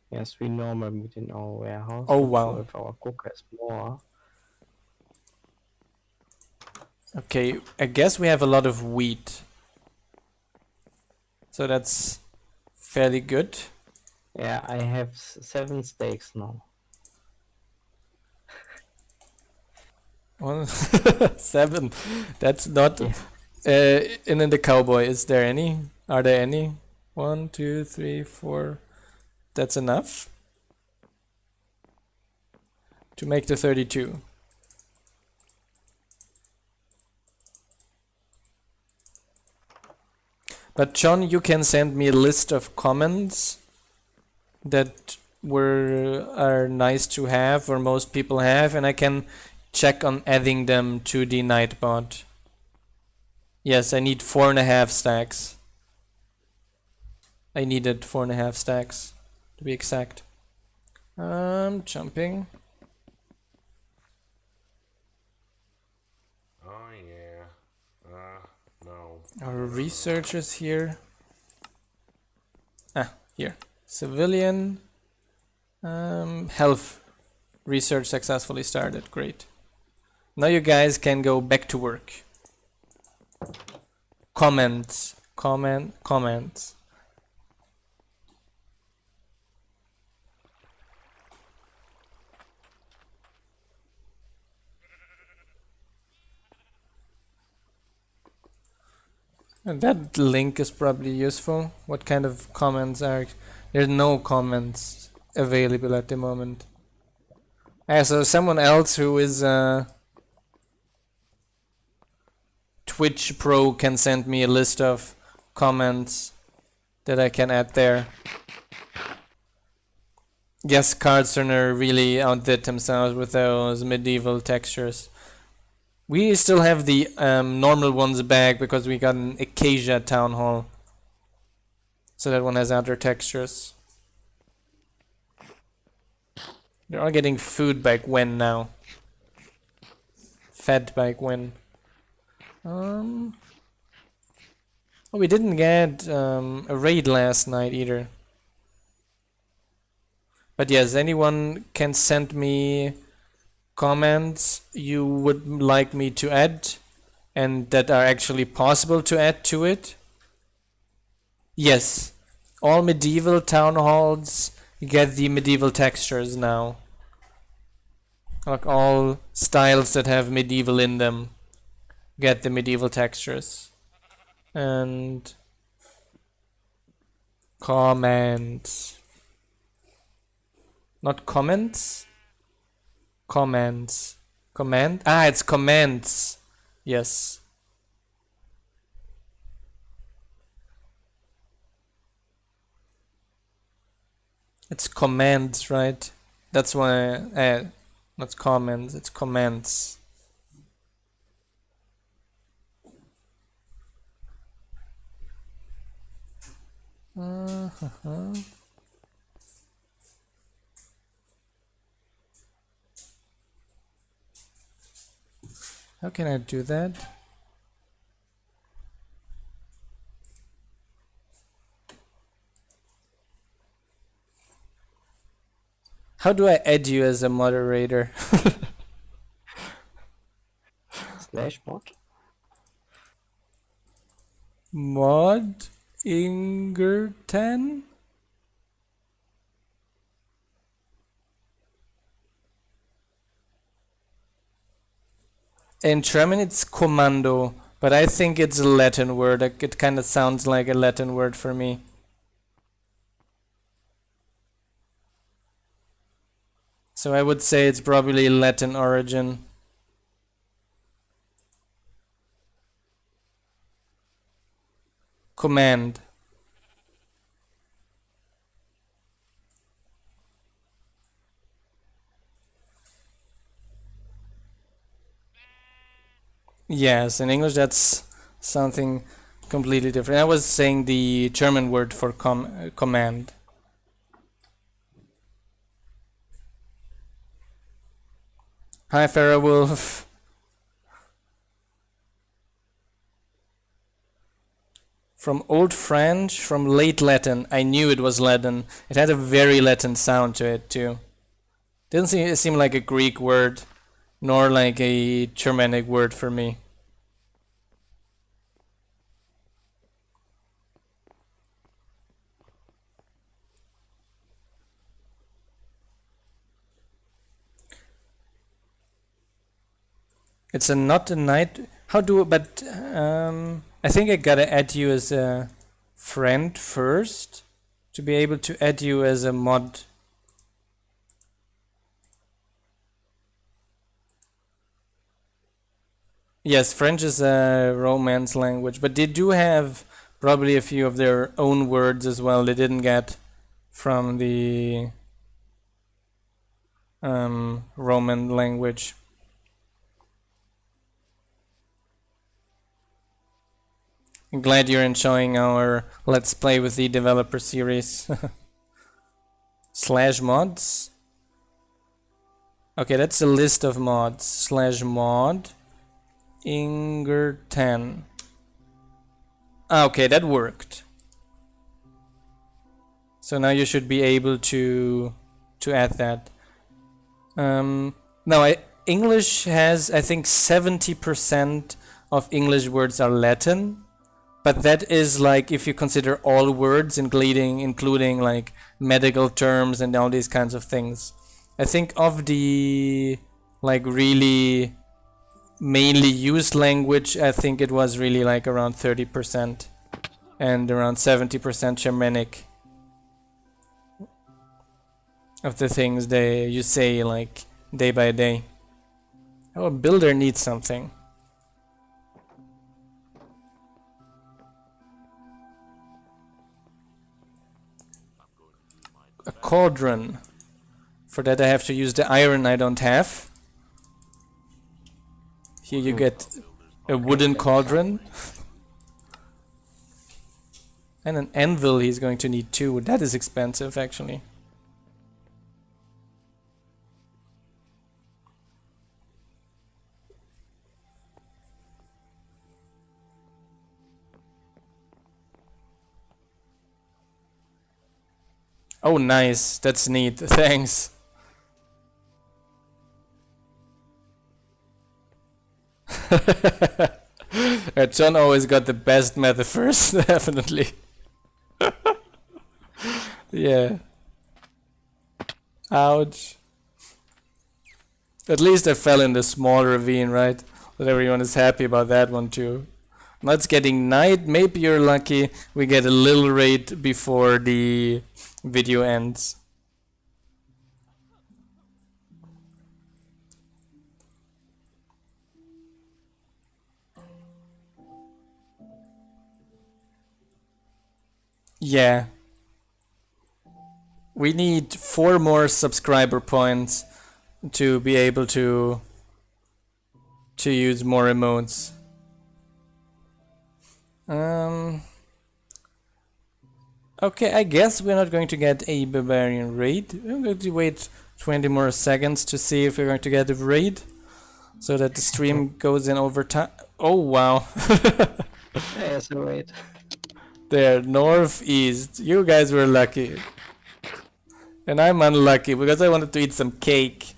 Yes, we normal meat in our warehouse. Oh, Not wow. sure if our cook has more. Okay, I guess we have a lot of wheat. So that's fairly good. Yeah, I have 7 steaks now. 7. That's not. Yeah. And then the cowboy, is there any? Are there any? 1, 2, 3, 4. That's enough. to make the 32. But John, you can send me a list of comments that are nice to have, or most people have, and I can check on adding them to the Nightbot. Yes, I need 4.5 stacks. I needed 4.5 stacks to be exact. Jumping. Oh yeah. No. Our researchers here. Here. Civilian. Health research successfully started. Great. Now you guys can go back to work. Comments. Comments. And that link is probably useful. What kind of comments are... There's no comments available at the moment. So someone else who is Twitch Pro can send me a list of comments that I can add there. Yes, Cardcerner really outdid themselves with those medieval textures. We still have the normal ones back because we got an Acacia Town Hall. So that one has other textures. They're all getting food by Gwen now. Fed by Gwen. Oh, we didn't get a raid last night either. But yes, anyone can send me comments you would like me to add and that are actually possible to add to it. Yes, all medieval town halls get the medieval textures now. Like all styles that have medieval in them get the medieval textures. And comments. Not comments? Comments. Command? It's comments. Yes. It's commands, right? That's why, not comments, it's comments. How can I do that? How do I add you as a moderator? Slash mod. Mod Ingerton? In German it's Kommando, but I think it's a Latin word. It kind of sounds like a Latin word for me. So I would say it's probably Latin origin. Command. Yes, in English that's something completely different. I was saying the German word for command. Hi, Farrah Wolf. From Old French, from late Latin. I knew it was Latin. It had a very Latin sound to it too. Didn't seem like a Greek word, nor like a Germanic word for me. It's not a night. How do? But I think I gotta add you as a friend first to be able to add you as a mod. Yes, French is a Romance language, but they do have probably a few of their own words as well. They didn't get from the Roman language. I'm glad you're enjoying our Let's Play with the Developer series. Slash mods. Okay, that's a list of mods. Slash mod Inger 10. Okay, that worked. So now you should be able to add that. Now English has, I think, 70% of English words are Latin, but that is like if you consider all words, including like medical terms and all these kinds of things. I think of the like really mainly used language, I think it was really like around 30% and around 70% Germanic of the things you say like day by day. Oh, a builder needs something. A cauldron. For that I have to use the iron I don't have. Here you get a wooden cauldron. And an anvil he's going to need too. That is expensive actually. Oh nice, that's neat, thanks. John always got the best method first, definitely. Yeah. Ouch. At least I fell in the small ravine, right? But everyone is happy about that one too. Now it's getting night, maybe you're lucky we get a little raid before the video ends. Yeah. We need 4 more subscriber points to be able to use more emotes. Okay, I guess we're not going to get a barbarian raid. I'm going to wait 20 more seconds to see if we're going to get a raid, so that the stream goes in over time. Oh wow. Yes, wait. There, northeast. You guys were lucky. And I'm unlucky because I wanted to eat some cake.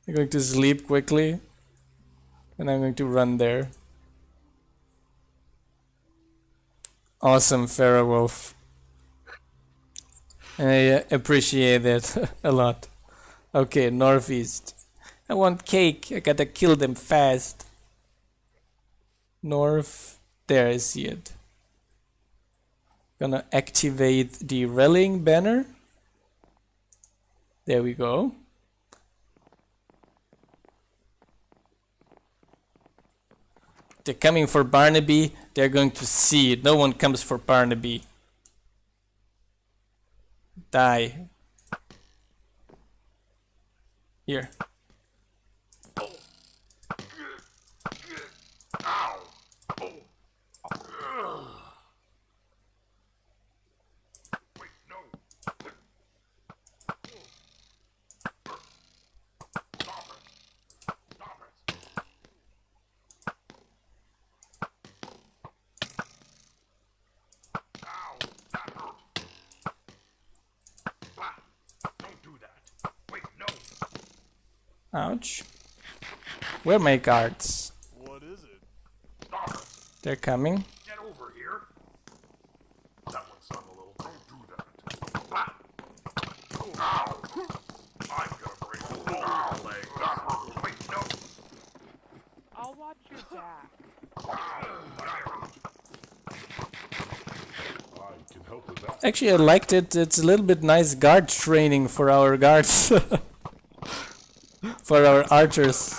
I'm going to sleep quickly. And I'm going to run there. Awesome, Pharaoh Wolf. I appreciate it a lot. Okay, northeast. I want cake. I gotta kill them fast. North. There, I see it. Gonna activate the rallying banner. There we go. They're coming for Barnaby. They're going to see it. No one comes for Barnaby. Die. Here. Ouch. Where are my guards? What is it? They're coming. Get over here. That one stung a little. Don't do that. Blah. Ow. I'm gonna break all your legs. That hurt. Wait, no. I'll watch your back. I can help with that. Actually, I liked it. It's a little bit nice guard training for our guards. for our archers.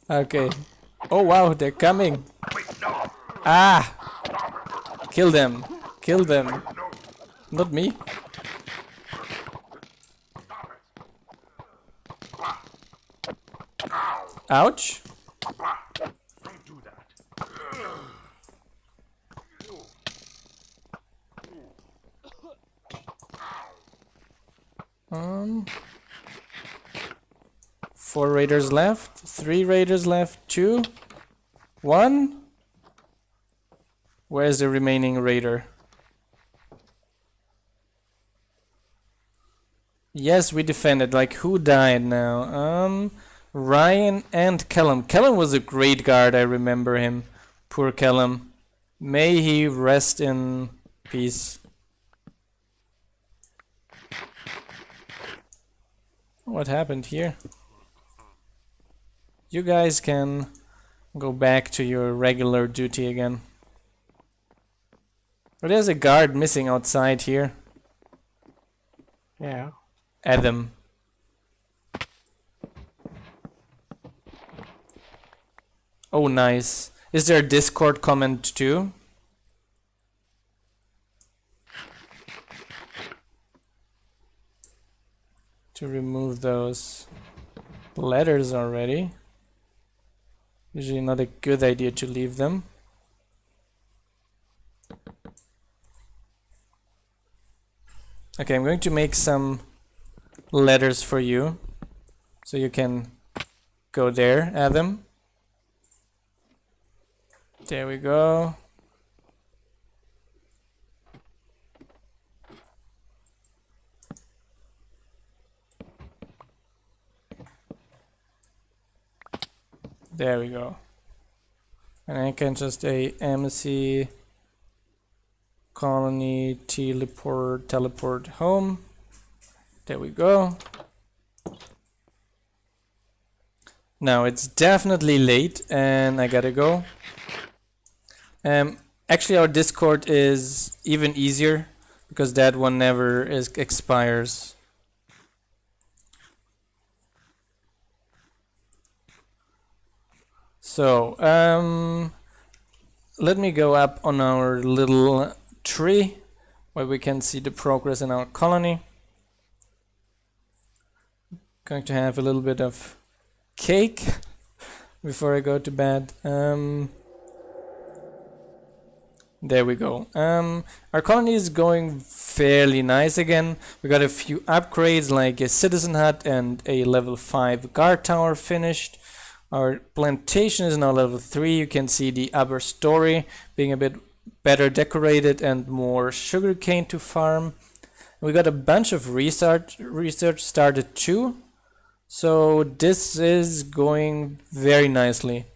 Okay. Oh wow, they're coming. Ah! Kill them. Kill them. Not me. Ouch. Don't do that. Um, 4 raiders left. 3 raiders left. 2. 1. Where's the remaining raider? Yes, we defended. Like, who died now? Ryan and Callum. Callum was a great guard, I remember him. Poor Callum. May he rest in peace. What happened here? You guys can go back to your regular duty again. But there's a guard missing outside here. Yeah. Adam. Oh, nice. Is there a Discord comment too? To remove those letters already. Usually not a good idea to leave them. Okay, I'm going to make some letters for you. So you can go there, Adam. There we go. There we go. And I can just a MC colony teleport home. There we go. Now it's definitely late and I gotta go. Actually our Discord is even easier because that one never expires. So, let me go up on our little tree where we can see the progress in our colony. Going to have a little bit of cake before I go to bed. There we go. Our colony is going fairly nice again. We got a few upgrades like a citizen hut and a level 5 guard tower finished. Our plantation is now level 3. You can see the upper story being a bit better decorated and more sugarcane to farm. We got a bunch of research started too. So this is going very nicely.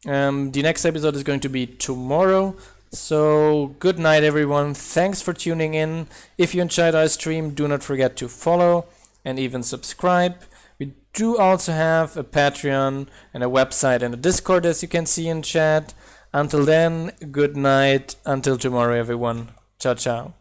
The next episode is going to be tomorrow. So good night everyone. Thanks for tuning in. If you enjoyed our stream, do not forget to follow and even subscribe. We do also have a Patreon and a website and a Discord, as you can see in chat. Until then, good night. Until tomorrow, everyone. Ciao, ciao.